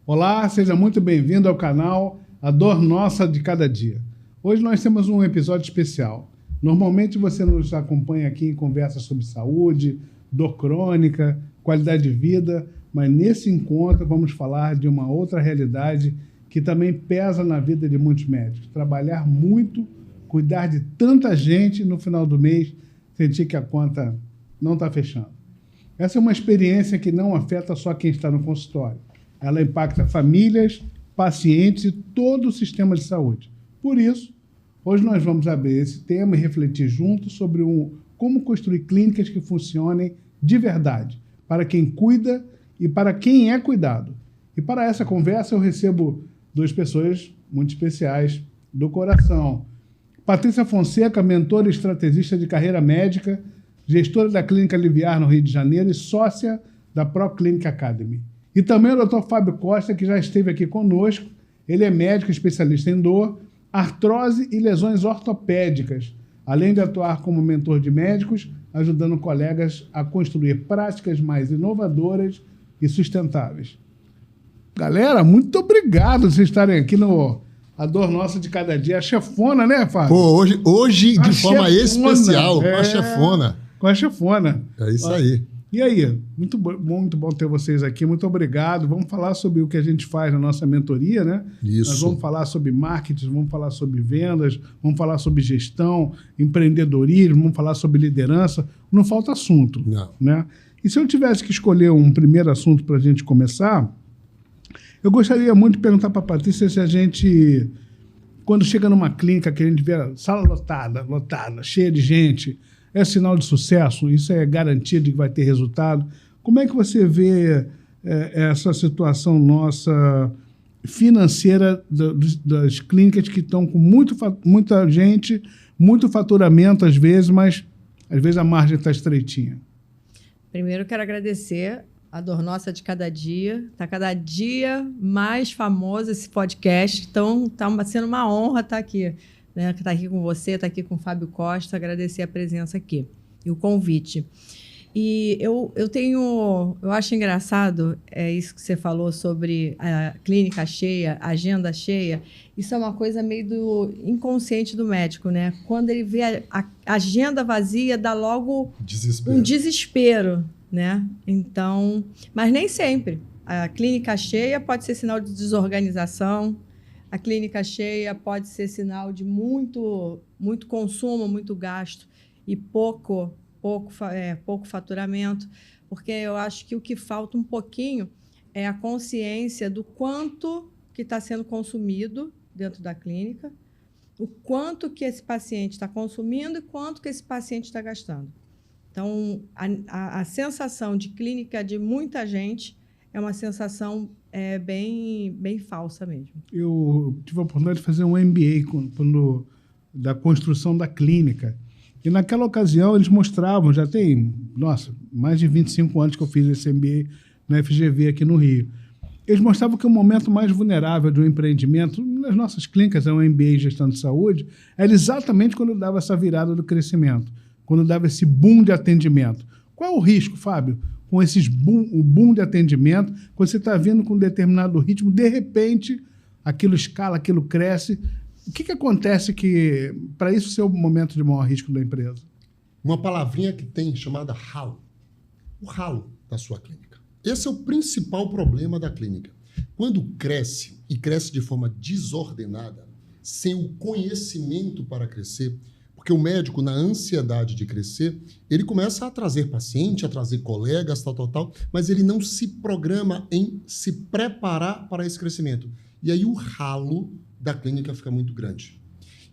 Olá, seja muito bem-vindo ao canal A Dor Nossa de Cada Dia. Hoje nós temos um episódio especial. Normalmente você nos acompanha aqui em conversas sobre saúde, dor crônica, qualidade de vida, mas nesse encontro vamos falar de uma outra realidade que também pesa na vida de muitos médicos. Trabalhar muito, cuidar de tanta gente e no final do mês sentir que a conta não está fechando. Essa é uma experiência que não afeta só quem está no consultório. Ela impacta famílias, pacientes e todo o sistema de saúde. Por isso, hoje nós vamos abrir esse tema e refletir juntos sobre como construir clínicas que funcionem de verdade, para quem cuida e para quem é cuidado. E para essa conversa eu recebo duas pessoas muito especiais do coração. Patrícia Fonseca, mentora e estrategista de carreira médica, gestora da Clínica Liviar no Rio de Janeiro e sócia da ProClinic Academy. E também o Dr. Fábio Costa, que já esteve aqui conosco. Ele é médico especialista em dor, artrose e lesões ortopédicas, além de atuar como mentor de médicos, ajudando colegas a construir práticas mais inovadoras e sustentáveis. Galera, muito obrigado por vocês estarem aqui no A Dor Nossa de Cada Dia. A chefona, né, Fábio? Pô, hoje de forma especial, com a chefona. Com a chefona. É isso aí. E aí, muito bom ter vocês aqui, muito obrigado. Vamos falar sobre o que a gente faz na nossa mentoria, né? Isso. Nós vamos falar sobre marketing, vamos falar sobre vendas, vamos falar sobre gestão, empreendedorismo, vamos falar sobre liderança. Não falta assunto, Não. né? E se eu tivesse que escolher um primeiro assunto para a gente começar, eu gostaria muito de perguntar para a Patrícia se a gente, quando chega numa clínica que a gente vê a sala lotada, cheia de gente, é sinal de sucesso? Isso é garantia de que vai ter resultado? Como é que você vê essa situação nossa financeira das clínicas que estão com muita gente, muito faturamento às vezes, mas às vezes a margem está estreitinha? Primeiro, eu quero agradecer a Dor Nossa de Cada Dia. Está cada dia mais famoso esse podcast. Então, está sendo uma honra estar aqui. Né, que está aqui com você, está aqui com o Fábio Costa, agradecer a presença aqui e o convite. E eu acho engraçado isso que você falou sobre a clínica cheia, a agenda cheia. Isso é uma coisa meio do inconsciente do médico, né? Quando ele vê a agenda vazia, dá logo um desespero, né? Então, mas nem sempre. A clínica cheia pode ser sinal de desorganização. A clínica cheia pode ser sinal de muito consumo, muito gasto e pouco faturamento, porque eu acho que o que falta um pouquinho é a consciência do quanto que está sendo consumido dentro da clínica, o quanto que esse paciente está consumindo e quanto que esse paciente está gastando. Então, a sensação de clínica de muita gente é uma sensação bem falsa mesmo. Eu tive a oportunidade de fazer um MBA da construção da clínica. E naquela ocasião eles mostravam, já tem, mais de 25 anos que eu fiz esse MBA na FGV aqui no Rio. Eles mostravam que o momento mais vulnerável do empreendimento, nas nossas clínicas, é um MBA em gestão de saúde, era exatamente quando dava essa virada do crescimento, quando dava esse boom de atendimento. Qual é o risco, Fábio? Com o boom de atendimento, quando você está vindo com um determinado ritmo, de repente, aquilo escala, aquilo cresce. O que acontece para isso ser o momento de maior risco da empresa? Uma palavrinha que tem chamada ralo. O ralo da sua clínica. Esse é o principal problema da clínica. Quando cresce, e cresce de forma desordenada, sem o conhecimento para crescer, porque o médico, na ansiedade de crescer, ele começa a trazer paciente, a trazer colegas, tal, mas ele não se programa em se preparar para esse crescimento. E aí o ralo da clínica fica muito grande.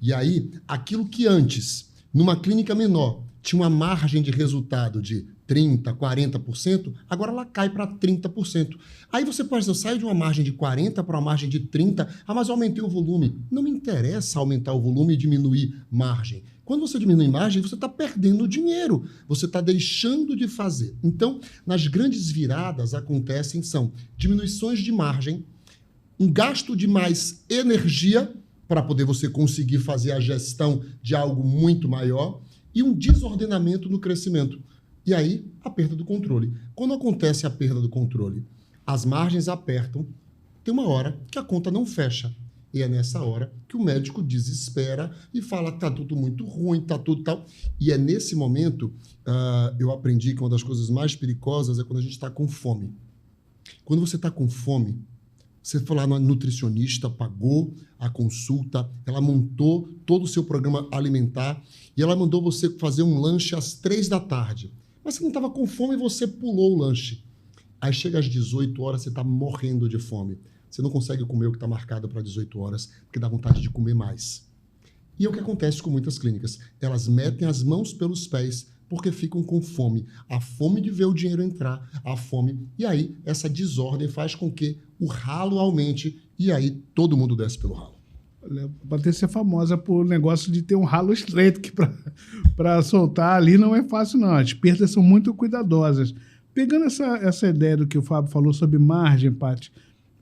E aí, aquilo que antes, numa clínica menor, tinha uma margem de resultado de 30%, 40%, agora ela cai para 30%. Aí você pode dizer, eu saio de uma margem de 40% para uma margem de 30%, mas eu aumentei o volume. Não me interessa aumentar o volume e diminuir margem. Quando você diminui margem, você está perdendo dinheiro, você está deixando de fazer. Então, nas grandes viradas são diminuições de margem, um gasto de mais energia para poder você conseguir fazer a gestão de algo muito maior e um desordenamento no crescimento. E aí, a perda do controle. Quando acontece a perda do controle, as margens apertam, tem uma hora que a conta não fecha. E é nessa hora que o médico desespera e fala que tá tudo muito ruim, tá tudo tal. E é nesse momento, eu aprendi que uma das coisas mais perigosas é quando a gente está com fome. Quando você está com fome, você foi lá na nutricionista, pagou a consulta, ela montou todo o seu programa alimentar e ela mandou você fazer um lanche às 3 da tarde. Mas você não estava com fome e você pulou o lanche. Aí chega às 18 horas, você está morrendo de fome. Você não consegue comer o que está marcado para 18 horas, porque dá vontade de comer mais. E é o que acontece com muitas clínicas. Elas metem as mãos pelos pés porque ficam com fome. A fome de ver o dinheiro entrar, a fome. E aí, essa desordem faz com que o ralo aumente e aí todo mundo desce pelo ralo. A Patrícia é famosa por negócio de ter um ralo estreito, que para soltar ali não é fácil, não. As perdas são muito cuidadosas. Pegando essa ideia do que o Fábio falou sobre margem, Paty,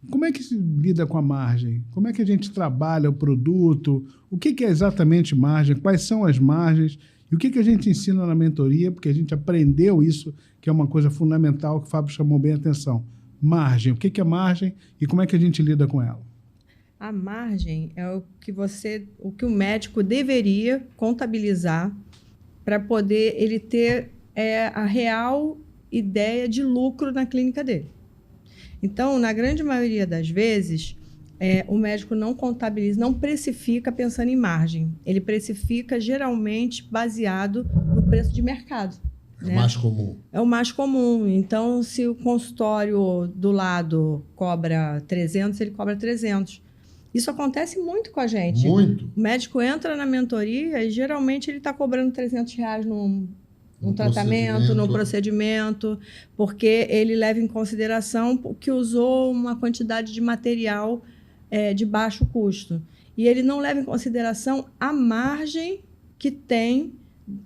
como é que se lida com a margem? Como é que a gente trabalha o produto? O que é exatamente margem? Quais são as margens? E o que a gente ensina na mentoria? Porque a gente aprendeu isso, que é uma coisa fundamental, que o Fábio chamou bem a atenção. Margem. O que é margem e como é que a gente lida com ela? A margem é o que o médico deveria contabilizar para poder ele ter a real ideia de lucro na clínica dele. Então, na grande maioria das vezes, o médico não contabiliza, não precifica pensando em margem. Ele precifica geralmente baseado no preço de mercado. É o mais comum. É o mais comum. Então, se o consultório do lado cobra 300, ele cobra 300. Isso acontece muito com a gente. Muito. O médico entra na mentoria e geralmente ele está cobrando R$300 num tratamento, num procedimento, porque ele leva em consideração que usou uma quantidade de material de baixo custo. E ele não leva em consideração a margem que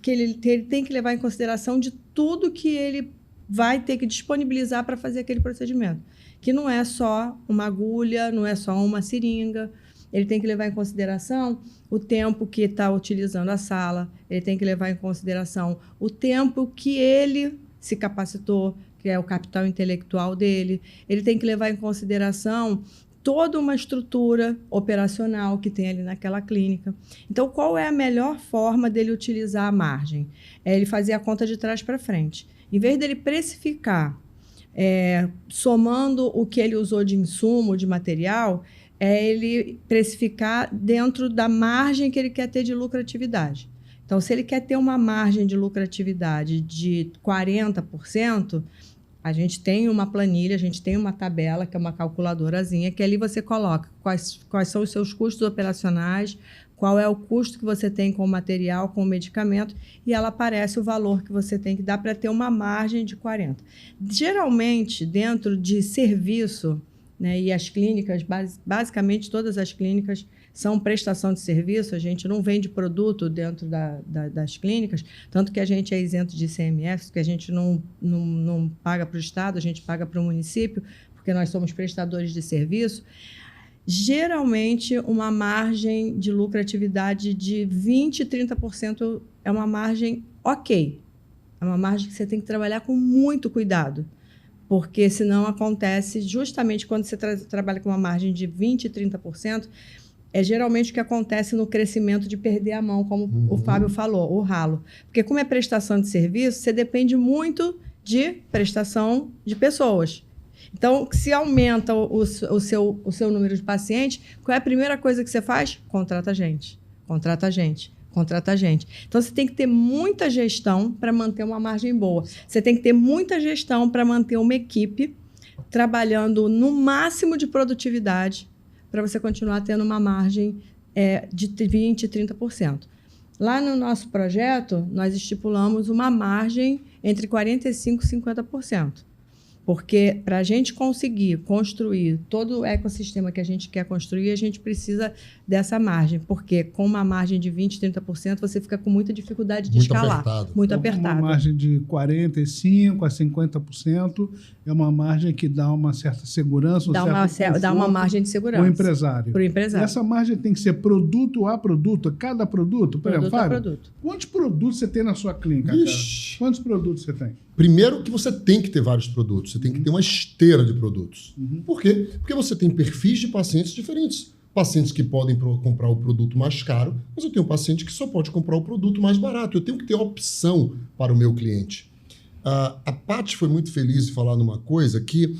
ele tem que levar em consideração de tudo que ele vai ter que disponibilizar para fazer aquele procedimento. Que não é só uma agulha, não é só uma seringa. Ele tem que levar em consideração o tempo que está utilizando a sala, ele tem que levar em consideração o tempo que ele se capacitou, que é o capital intelectual dele, ele tem que levar em consideração toda uma estrutura operacional que tem ali naquela clínica. Então, qual é a melhor forma dele utilizar a margem? É ele fazer a conta de trás para frente. Em vez dele precificar, somando o que ele usou de insumo, de material, ele precificar dentro da margem que ele quer ter de lucratividade. Então, se ele quer ter uma margem de lucratividade de 40%, a gente tem uma planilha, a gente tem uma tabela, que é uma calculadorazinha, que ali você coloca quais são os seus custos operacionais, qual é o custo que você tem com o material, com o medicamento, e ela aparece o valor que você tem que dar para ter uma margem de 40%. Geralmente, dentro de serviço, né, e as clínicas, basicamente todas as clínicas são prestação de serviço, a gente não vende produto dentro das clínicas, tanto que a gente é isento de ICMS, que a gente não paga para o Estado, a gente paga para o município, porque nós somos prestadores de serviço. Geralmente, uma margem de lucratividade de 20% a 30% é uma margem ok. É uma margem que você tem que trabalhar com muito cuidado, porque senão acontece justamente quando você trabalha com uma margem de 20% e 30%, é geralmente o que acontece no crescimento de perder a mão, como o Fábio falou, o ralo. Porque como é prestação de serviço, você depende muito de prestação de pessoas. Então, se aumenta o seu número de pacientes, qual é a primeira coisa que você faz? Contrata gente. Contrata gente. Contrata gente. Então, você tem que ter muita gestão para manter uma margem boa. Você tem que ter muita gestão para manter uma equipe trabalhando no máximo de produtividade para você continuar tendo uma margem de 20% e 30%. Lá no nosso projeto, nós estipulamos uma margem entre 45% e 50%. Porque para a gente conseguir construir todo o ecossistema que a gente quer construir, a gente precisa dessa margem. Porque com uma margem de 20%, 30%, você fica com muita dificuldade de escalar. Muito apertado. Uma margem de 45% a 50% é uma margem que dá uma certa segurança, dá uma margem de segurança. Para o empresário. Para o empresário. Essa margem tem que ser produto a produto, cada produto. Por exemplo, Fábio, quantos produtos você tem na sua clínica? Quantos produtos você tem? Primeiro que você tem que ter vários produtos, você tem que ter uma esteira de produtos. Por quê? Porque você tem perfis de pacientes diferentes. Pacientes que podem comprar o produto mais caro, mas eu tenho um paciente que só pode comprar o produto mais barato. Eu tenho que ter opção para o meu cliente. A Paty foi muito feliz de falar numa coisa que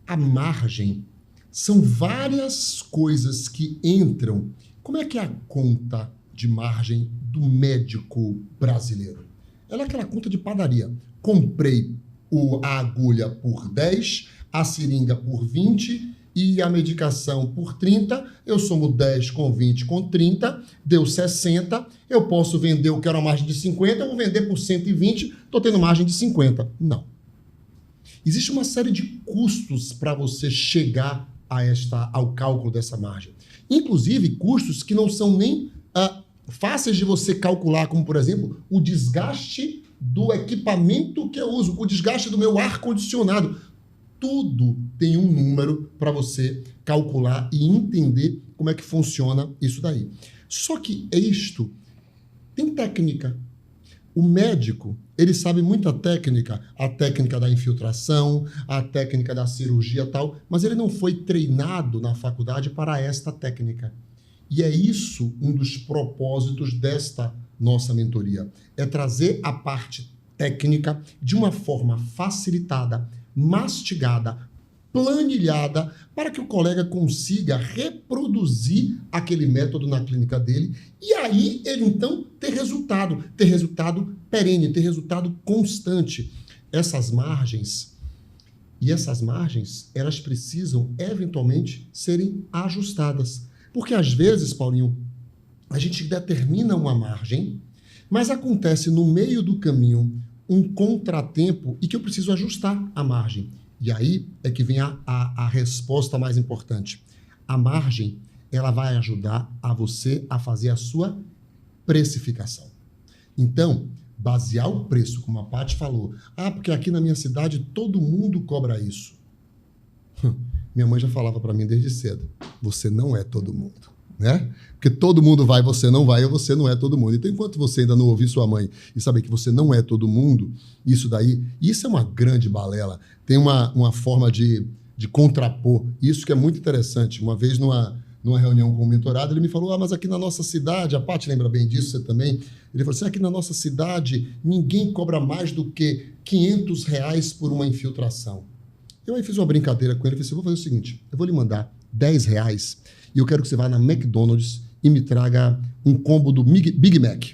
a margem são várias coisas que entram. Como é que é a conta de margem do médico brasileiro? Ela é aquela conta de padaria. Comprei a agulha por 10, a seringa por 20 e a medicação por 30. Eu somo 10 com 20 com 30, deu 60. Eu posso vender, eu quero uma margem de 50, eu vou vender por 120, estou tendo margem de 50. Não. Existe uma série de custos para você chegar ao cálculo dessa margem. Inclusive, custos que não são nem fáceis de você calcular, como, por exemplo, o desgaste do equipamento que eu uso, o desgaste do meu ar-condicionado. Tudo tem um número para você calcular e entender como é que funciona isso daí. Só que isto tem técnica. O médico, ele sabe muita técnica, a técnica da infiltração, a técnica da cirurgia e tal, mas ele não foi treinado na faculdade para esta técnica. E é isso um dos propósitos desta nossa mentoria. É trazer a parte técnica de uma forma facilitada, mastigada, planilhada, para que o colega consiga reproduzir aquele método na clínica dele e aí ele então ter resultado perene, ter resultado constante. Essas margens, elas precisam eventualmente serem ajustadas. Porque às vezes, Paulinho, a gente determina uma margem, mas acontece no meio do caminho um contratempo e que eu preciso ajustar a margem. E aí é que vem a resposta mais importante. A margem, ela vai ajudar a você a fazer a sua precificação. Então, basear o preço, como a Paty falou, porque aqui na minha cidade todo mundo cobra isso. Minha mãe já falava para mim desde cedo, você não é todo mundo, né? Porque todo mundo vai, você não vai, ou você não é todo mundo. Então, enquanto você ainda não ouvir sua mãe e saber que você não é todo mundo, isso é uma grande balela. Tem uma forma de contrapor. Isso que é muito interessante. Uma vez numa reunião com o mentorado, ele me falou, mas aqui na nossa cidade, a Paty lembra bem disso, você também? Ele falou assim, aqui na nossa cidade, ninguém cobra mais do que R$500 por uma infiltração. Eu aí fiz uma brincadeira com ele, falei assim, vou fazer o seguinte, eu vou lhe mandar R$10 e eu quero que você vá na McDonald's e me traga um combo do Big Mac.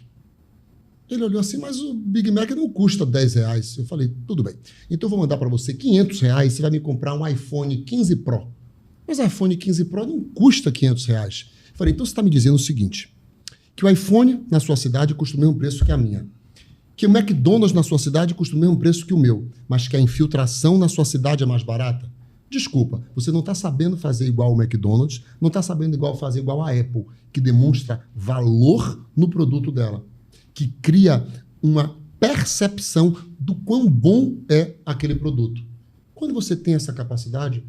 Ele olhou assim, mas o Big Mac não custa R$10. Eu falei, tudo bem. Então eu vou mandar para você R$500, você vai me comprar um iPhone 15 Pro. Mas o iPhone 15 Pro não custa R$500. Eu falei, então você está me dizendo o seguinte, que o iPhone na sua cidade custa o mesmo preço que a minha. Que o McDonald's na sua cidade custa o mesmo preço que o meu, mas que a infiltração na sua cidade é mais barata? Desculpa, você não está sabendo fazer igual o McDonald's, não está sabendo fazer igual a Apple, que demonstra valor no produto dela, que cria uma percepção do quão bom é aquele produto. Quando você tem essa capacidade,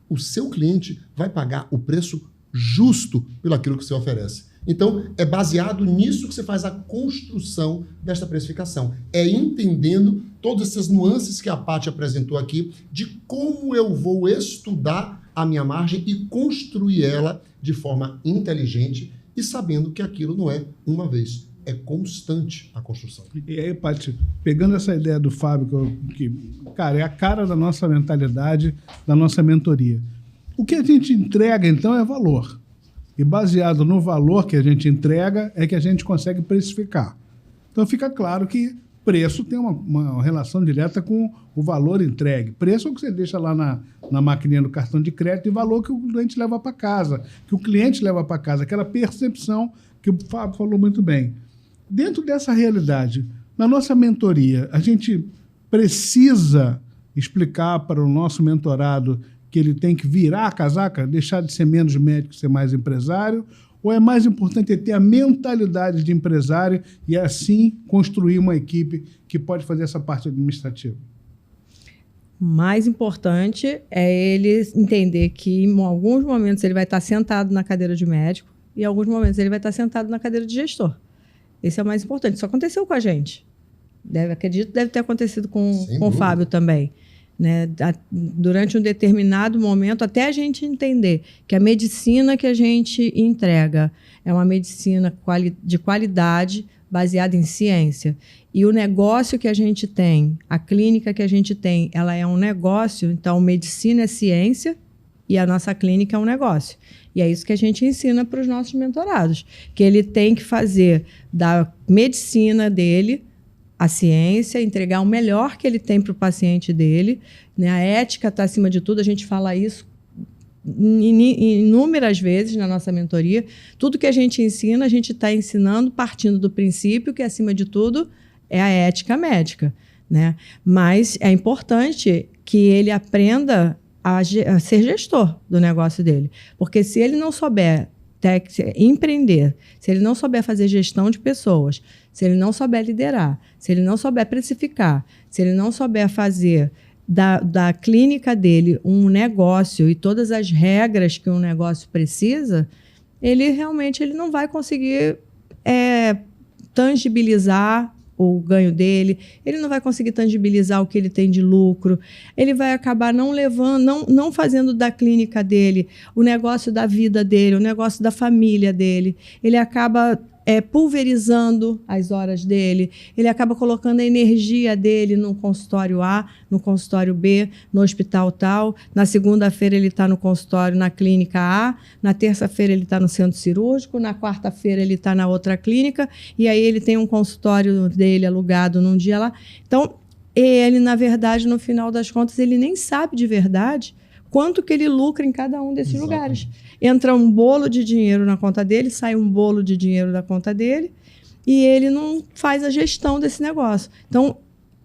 o seu cliente vai pagar o preço justo pelo aquilo que você oferece. Então, é baseado nisso que você faz a construção desta precificação. É entendendo todas essas nuances que a Paty apresentou aqui de como eu vou estudar a minha margem e construir ela de forma inteligente e sabendo que aquilo não é uma vez, é constante a construção. E aí, Paty, pegando essa ideia do Fábio, que cara, é a cara da nossa mentalidade, da nossa mentoria. O que a gente entrega, então, é valor. E baseado no valor que a gente entrega, é que a gente consegue precificar. Então fica claro que preço tem uma relação direta com o valor entregue. Preço é o que você deixa lá na maquininha do cartão de crédito e valor que o cliente leva para casa, que o cliente leva para casa, aquela percepção que o Fábio falou muito bem. Dentro dessa realidade, na nossa mentoria, a gente precisa explicar para o nosso mentorado que ele tem que virar a casaca, deixar de ser menos médico e ser mais empresário, ou é mais importante ter a mentalidade de empresário e assim construir uma equipe que pode fazer essa parte administrativa? O mais importante é ele entender que em alguns momentos ele vai estar sentado na cadeira de médico e em alguns momentos ele vai estar sentado na cadeira de gestor. Esse é o mais importante. Isso aconteceu com a gente. acredito que deve ter acontecido com o dúvida. Fábio também. Né? Durante um determinado momento, até a gente entender que a medicina que a gente entrega é uma medicina de qualidade, baseada em ciência. E o negócio que a gente tem, a clínica que a gente tem, ela é um negócio, então medicina é ciência e a nossa clínica é um negócio. E é isso que a gente ensina para os nossos mentorados, que ele tem que fazer da medicina dele a ciência, entregar o melhor que ele tem para o paciente dele, né? A ética está acima de tudo, a gente fala isso inúmeras vezes na nossa mentoria. Tudo que a gente ensina, a gente está ensinando partindo do princípio que, acima de tudo, é a ética médica, né? Mas é importante que ele aprenda a ser gestor do negócio dele, porque se ele não souber empreender, se ele não souber fazer gestão de pessoas, se ele não souber liderar, se ele não souber precificar, se ele não souber fazer da clínica dele um negócio e todas as regras que um negócio precisa, ele realmente não vai conseguir tangibilizar o ganho dele, ele não vai conseguir tangibilizar o que ele tem de lucro, ele vai acabar não fazendo da clínica dele o negócio da vida dele, o negócio da família dele, ele acaba pulverizando as horas dele, ele acaba colocando a energia dele no consultório A, no consultório B, no hospital tal, na segunda-feira ele está no consultório na clínica A, na terça-feira ele está no centro cirúrgico, na quarta-feira ele está na outra clínica, e aí ele tem um consultório dele alugado num dia lá. Então, ele, na verdade, no final das contas, ele nem sabe de verdade quanto que ele lucra em cada um desses lugares. Entra um bolo de dinheiro na conta dele, sai um bolo de dinheiro da conta dele, e ele não faz a gestão desse negócio. Então,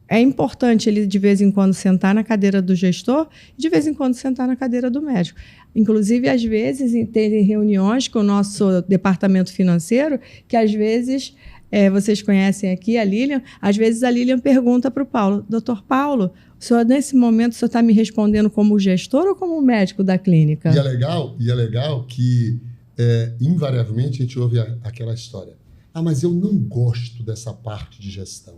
é importante ele, de vez em quando, sentar na cadeira do gestor e, de vez em quando, sentar na cadeira do médico. Inclusive, às vezes, tem reuniões com o nosso departamento financeiro, que, às vezes, vocês conhecem aqui a Lilian, às vezes a Lilian pergunta para o Paulo: doutor Paulo, o senhor, nesse momento, o senhor está me respondendo como gestor ou como médico da clínica? E é legal que, invariavelmente, a gente ouve aquela história. Mas eu não gosto dessa parte de gestão.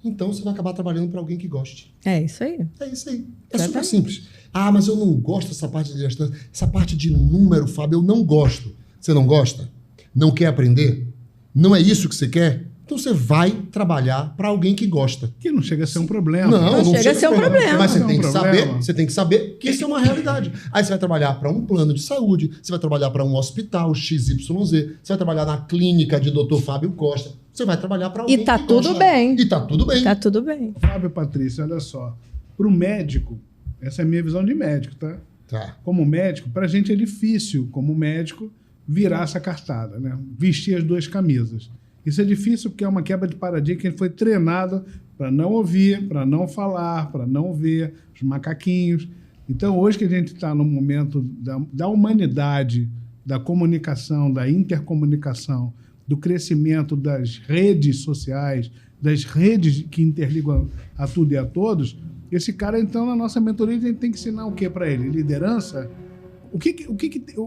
Então, você vai acabar trabalhando para alguém que goste. É isso aí. É isso aí. É super simples. Mas eu não gosto dessa parte de gestão. Essa parte de número, Fábio, eu não gosto. Você não gosta? Não quer aprender? Não é isso que você quer? Então você vai trabalhar para alguém que gosta. Que não chega a ser um problema. Não chega a ser um problema. Mas você tem que saber que isso é uma realidade. Aí você vai trabalhar para um plano de saúde, você vai trabalhar para um hospital XYZ, você vai trabalhar na clínica de Dr. Fábio Costa, você vai trabalhar para alguém que gosta. E tá tudo bem. E tá tudo bem. Tá tudo bem. Fábio, Patrícia, olha só. Para o médico, essa é a minha visão de médico, tá? Tá. Como médico, para a gente é difícil, como médico, virar essa cartada, né? Vestir as duas camisas. Isso é difícil porque é uma quebra de paradigma que ele foi treinado para não ouvir, para não falar, para não ver os macaquinhos. Então, hoje que a gente está no momento da humanidade, da comunicação, da intercomunicação, do crescimento das redes sociais, das redes que interligam a tudo e a todos, esse cara, então, na nossa mentoria, a gente tem que ensinar o que para ele? Liderança? O que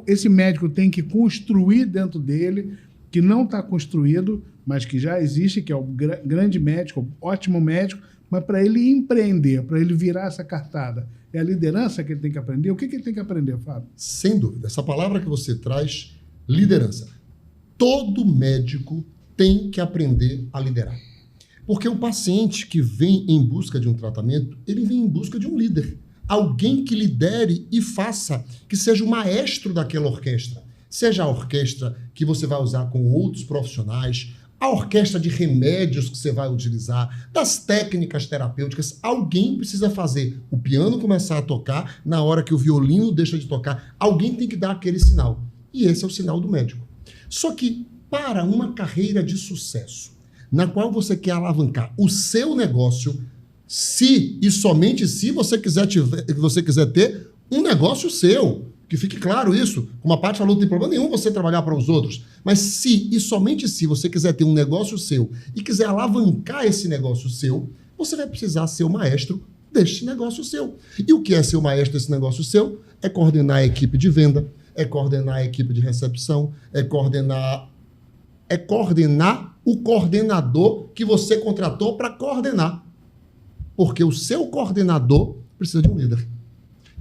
esse médico tem que construir dentro dele, que não está construído, mas que já existe, que é o grande médico, ótimo médico, mas para ele empreender, para ele virar essa cartada, é a liderança que ele tem que aprender? O que ele tem que aprender, Fábio? Sem dúvida. Essa palavra que você traz, liderança. Todo médico tem que aprender a liderar. Porque o paciente que vem em busca de um tratamento, ele vem em busca de um líder. Alguém que lidere e faça, que seja o maestro daquela orquestra. Seja a orquestra que você vai usar com outros profissionais, a orquestra de remédios que você vai utilizar, das técnicas terapêuticas. Alguém precisa fazer o piano começar a tocar na hora que o violino deixa de tocar. Alguém tem que dar aquele sinal. E esse é o sinal do médico. Só que para uma carreira de sucesso, na qual você quer alavancar o seu negócio, se e somente se você quiser ter um negócio seu, que fique claro isso. Como a Paty falou, não tem problema nenhum você trabalhar para os outros. Mas se e somente se você quiser ter um negócio seu e quiser alavancar esse negócio seu, você vai precisar ser o maestro deste negócio seu. E o que é ser o maestro desse negócio seu? É coordenar a equipe de venda, é coordenar a equipe de recepção, é coordenar o coordenador que você contratou para coordenar. Porque o seu coordenador precisa de um líder.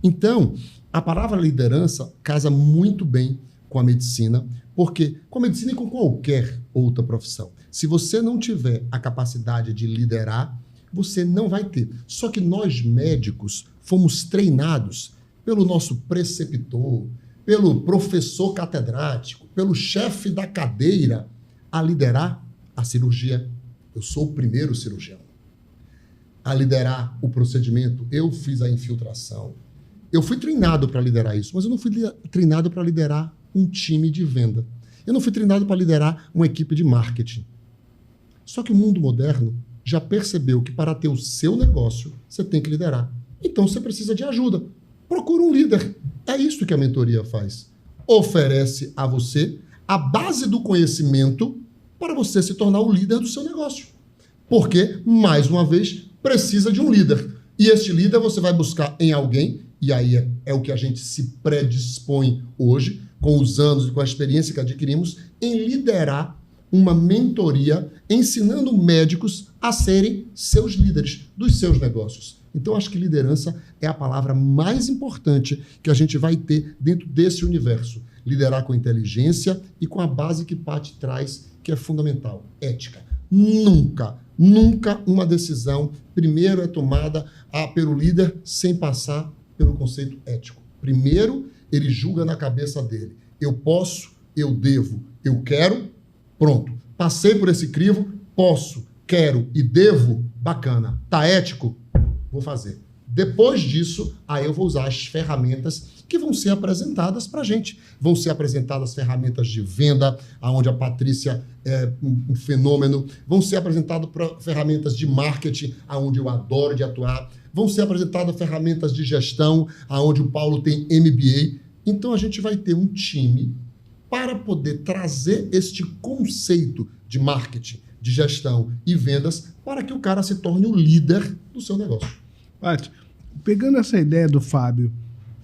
Então, a palavra liderança casa muito bem com a medicina, porque com a medicina e com qualquer outra profissão. Se você não tiver a capacidade de liderar, você não vai ter. Só que nós médicos fomos treinados pelo nosso preceptor, pelo professor catedrático, pelo chefe da cadeira a liderar a cirurgia. Eu sou o primeiro cirurgião. A liderar o procedimento, eu fiz a infiltração. Eu fui treinado para liderar isso, mas eu não fui treinado para liderar um time de venda. Eu não fui treinado para liderar uma equipe de marketing. Só que o mundo moderno já percebeu que para ter o seu negócio, você tem que liderar. Então você precisa de ajuda. Procura um líder. É isso que a mentoria faz. Oferece a você a base do conhecimento para você se tornar o líder do seu negócio. Porque, mais uma vez, precisa de um líder. E este líder você vai buscar em alguém, e aí é o que a gente se predispõe hoje, com os anos e com a experiência que adquirimos, em liderar uma mentoria ensinando médicos a serem seus líderes dos seus negócios. Então, acho que liderança é a palavra mais importante que a gente vai ter dentro desse universo. Liderar com inteligência e com a base que Paty traz, que é fundamental, ética. Nunca uma decisão, primeiro, é tomada pelo líder sem passar pelo conceito ético. Primeiro, ele julga na cabeça dele. Eu posso, eu devo, eu quero, pronto. Passei por esse crivo, posso, quero e devo, bacana. Tá ético? Vou fazer. Depois disso, aí eu vou usar as ferramentas que vão ser apresentadas para a gente. Vão ser apresentadas ferramentas de venda, onde a Patrícia é um fenômeno. Vão ser apresentadas ferramentas de marketing, onde eu adoro de atuar. Vão ser apresentadas ferramentas de gestão, onde o Paulo tem MBA. Então, a gente vai ter um time para poder trazer este conceito de marketing, de gestão e vendas para que o cara se torne o líder do seu negócio. Paty, pegando essa ideia do Fábio,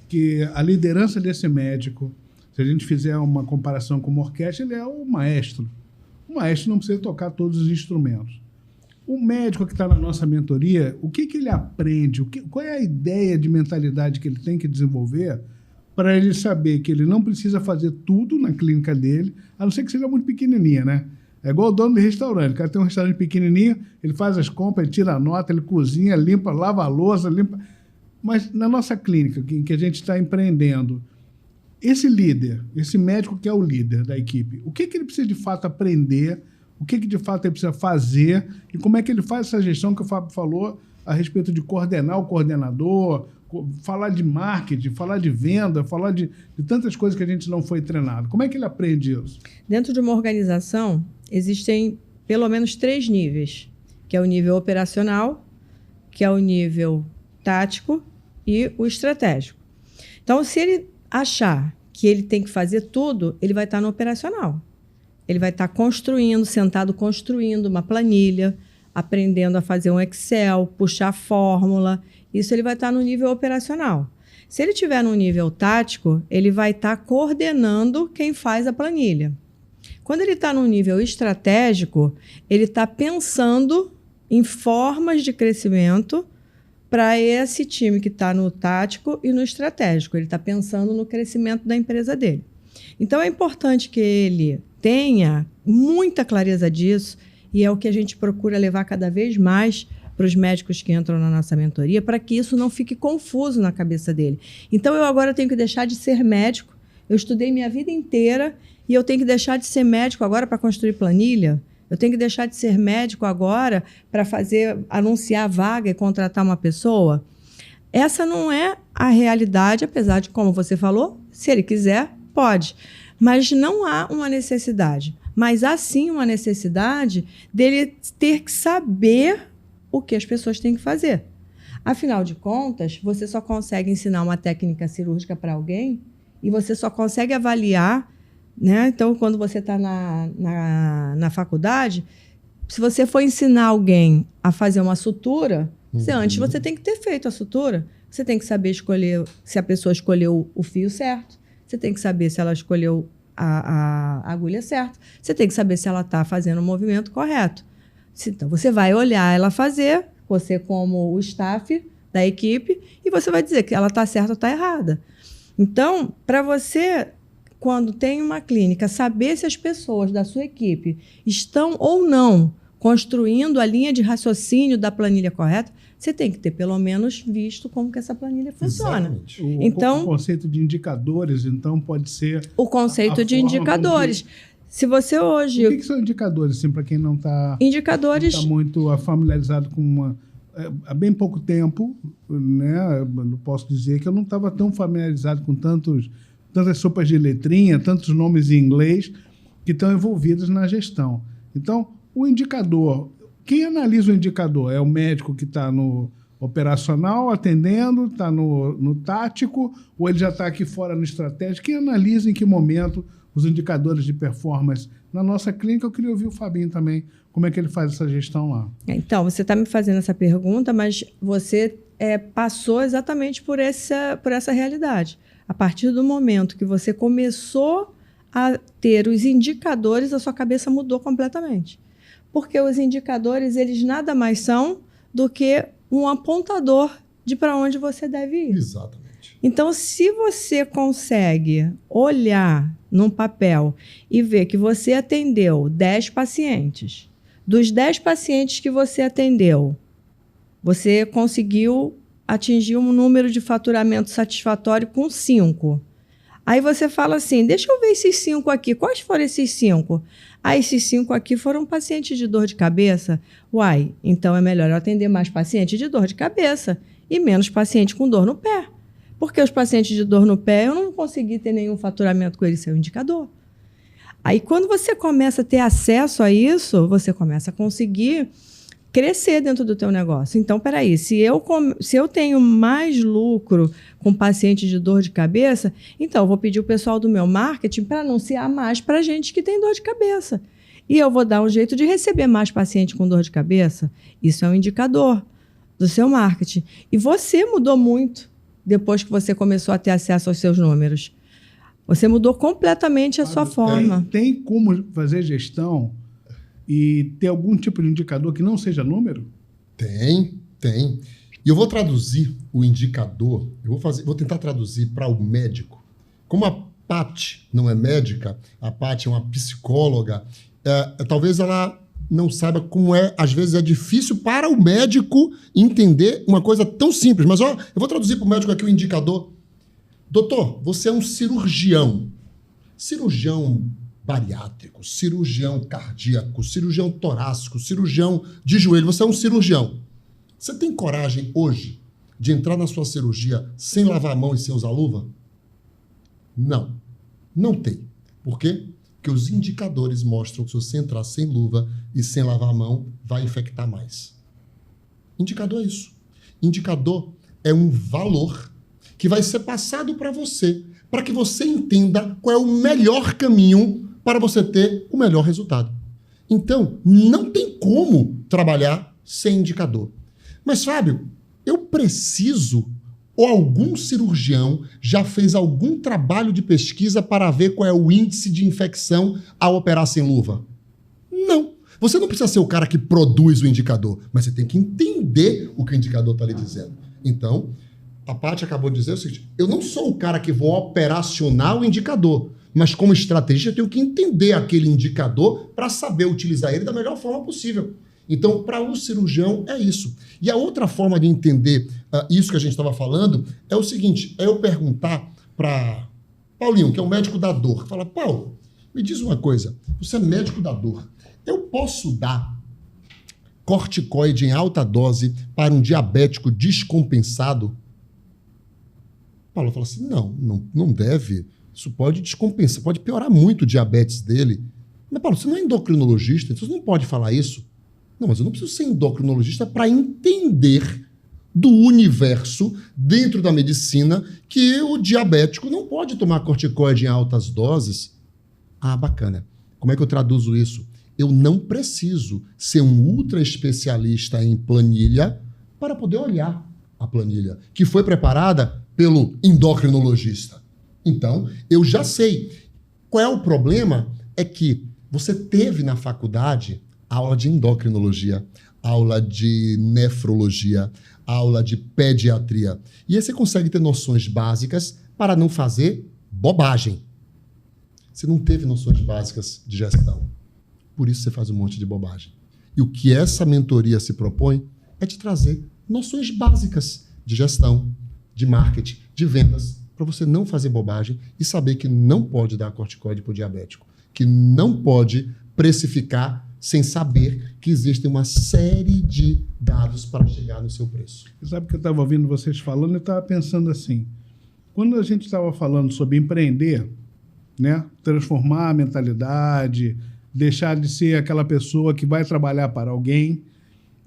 que a liderança desse médico, se a gente fizer uma comparação com uma orquestra, ele é o maestro. O maestro não precisa tocar todos os instrumentos. O médico que está na nossa mentoria, o que ele aprende? Qual é a ideia de mentalidade que ele tem que desenvolver para ele saber que ele não precisa fazer tudo na clínica dele, a não ser que seja muito pequenininha, né? É igual o dono de restaurante. O cara tem um restaurante pequenininho, ele faz as compras, ele tira a nota, ele cozinha, limpa, lava a louça, limpa... Mas na nossa clínica, em que a gente está empreendendo, esse líder, esse médico que é o líder da equipe, o que ele precisa de fato aprender, o que de fato ele precisa fazer e como é que ele faz essa gestão que o Fábio falou a respeito de coordenar o coordenador, falar de marketing, falar de venda, falar de tantas coisas que a gente não foi treinado. Como é que ele aprende isso? Dentro de uma organização, existem pelo menos 3 níveis, que é o nível operacional, que é o nível tático e o estratégico. Então, se ele achar que ele tem que fazer tudo, ele vai estar no operacional. Ele vai estar sentado construindo uma planilha, aprendendo a fazer um Excel, puxar fórmula. Isso ele vai estar no nível operacional. Se ele estiver no nível tático, ele vai estar coordenando quem faz a planilha. Quando ele está no nível estratégico, ele está pensando em formas de crescimento para esse time que está no tático e no estratégico. Ele está pensando no crescimento da empresa dele. Então, é importante que ele tenha muita clareza disso, e é o que a gente procura levar cada vez mais para os médicos que entram na nossa mentoria, para que isso não fique confuso na cabeça dele. Então, eu agora tenho que deixar de ser médico, eu estudei minha vida inteira e eu tenho que deixar de ser médico agora para construir planilha, eu tenho que deixar de ser médico agora para anunciar vaga e contratar uma pessoa. Essa não é a realidade, apesar de, como você falou, se ele quiser, pode. Mas não há uma necessidade. Mas há sim uma necessidade dele ter que saber o que as pessoas têm que fazer. Afinal de contas, você só consegue ensinar uma técnica cirúrgica para alguém e você só consegue avaliar, né? Então, quando você está na faculdade, se você for ensinar alguém a fazer uma sutura, antes você tem que ter feito a sutura. Você tem que saber escolher se a pessoa escolheu o fio certo. Você tem que saber se ela escolheu a agulha certa. Você tem que saber se ela está fazendo o movimento correto. Então, você vai olhar ela fazer, você como o staff da equipe, e você vai dizer que ela está certa ou está errada. Então, para você, quando tem uma clínica, saber se as pessoas da sua equipe estão ou não construindo a linha de raciocínio da planilha correta, você tem que ter, pelo menos, visto como que essa planilha funciona. Exatamente. O conceito de indicadores, então, pode ser... O conceito de indicadores. Se você hoje... O que são indicadores, assim, para quem não está muito familiarizado com uma... Há bem pouco tempo, né, eu posso dizer que eu não estava tão familiarizado com tantas sopas de letrinha, tantos nomes em inglês que estão envolvidos na gestão. Então, o indicador... Quem analisa o indicador? É o médico que está no operacional, atendendo, está no tático, ou ele já está aqui fora no estratégico? Quem analisa em que momento os indicadores de performance? Na nossa clínica, eu queria ouvir o Fabinho também, como é que ele faz essa gestão lá. Então, você está me fazendo essa pergunta, mas você passou exatamente por essa realidade. A partir do momento que você começou a ter os indicadores, a sua cabeça mudou completamente. Porque os indicadores, eles nada mais são do que um apontador de para onde você deve ir. Exatamente. Então, se você consegue olhar num papel e ver que você atendeu 10 pacientes, dos 10 pacientes que você atendeu, você conseguiu atingir um número de faturamento satisfatório com 5. Aí você fala assim, deixa eu ver esses 5 aqui. Quais foram esses 5? Esses 5 aqui foram pacientes de dor de cabeça. Uai, então é melhor eu atender mais pacientes de dor de cabeça e menos paciente com dor no pé. Porque os pacientes de dor no pé, eu não consegui ter nenhum faturamento com eles, seu indicador. Aí, quando você começa a ter acesso a isso, você começa a conseguir crescer dentro do teu negócio. Então, peraí, se eu tenho mais lucro com paciente de dor de cabeça, então eu vou pedir o pessoal do meu marketing para anunciar mais para gente que tem dor de cabeça. E eu vou dar um jeito de receber mais paciente com dor de cabeça. Isso é um indicador do seu marketing. E você mudou muito depois que você começou a ter acesso aos seus números. Você mudou completamente a sua forma. Tem como fazer gestão e ter algum tipo de indicador que não seja número? Tem. E eu vou traduzir o indicador, vou tentar traduzir para o médico. Como a Paty não é médica, a Paty é uma psicóloga, talvez ela não saiba como às vezes é difícil para o médico entender uma coisa tão simples. Mas eu vou traduzir para o médico aqui o indicador. Doutor, você é um cirurgião bariátrico, cirurgião cardíaco, cirurgião torácico, cirurgião de joelho. Você é um cirurgião. Você tem coragem hoje de entrar na sua cirurgia sem lavar a mão e sem usar luva? Não. Não tem. Por quê? Porque os indicadores mostram que se você entrar sem luva e sem lavar a mão, vai infectar mais. Indicador é isso. Indicador é um valor que vai ser passado para você, para que você entenda qual é o melhor caminho para você ter o melhor resultado. Então, não tem como trabalhar sem indicador. Mas, Fábio, eu preciso, ou algum cirurgião já fez algum trabalho de pesquisa para ver qual é o índice de infecção ao operar sem luva? Não. Você não precisa ser o cara que produz o indicador, mas você tem que entender o que o indicador está lhe dizendo. Então, a Paty acabou de dizer o seguinte, eu não sou o cara que vou operacionar o indicador, mas como estrategista eu tenho que entender aquele indicador para saber utilizar ele da melhor forma possível. Então, para o cirurgião é isso. E a outra forma de entender isso que a gente estava falando é o seguinte, é eu perguntar para Paulinho, que é o médico da dor, fala, Paulo, me diz uma coisa, você é médico da dor, eu posso dar corticoide em alta dose para um diabético descompensado? Paulo fala assim, não deve. Isso pode descompensar, pode piorar muito o diabetes dele. Mas, Paulo, você não é endocrinologista, então você não pode falar isso. Não, mas eu não preciso ser endocrinologista para entender do universo dentro da medicina que o diabético não pode tomar corticoide em altas doses. Ah, bacana. Como é que eu traduzo isso? Eu não preciso ser um ultra especialista em planilha para poder olhar a planilha, que foi preparada pelo endocrinologista. Então, eu já sei. Qual é o problema? É que você teve na faculdade aula de endocrinologia, aula de nefrologia, aula de pediatria. E aí você consegue ter noções básicas para não fazer bobagem. Você não teve noções básicas de gestão. Por isso você faz um monte de bobagem. E o que essa mentoria se propõe é te trazer noções básicas de gestão, de marketing, de vendas, para você não fazer bobagem e saber que não pode dar corticoide para o diabético, que não pode precificar sem saber que existem uma série de dados para chegar no seu preço. Você sabe que eu estava ouvindo vocês falando e estava pensando assim, quando a gente estava falando sobre empreender, né, transformar a mentalidade, deixar de ser aquela pessoa que vai trabalhar para alguém,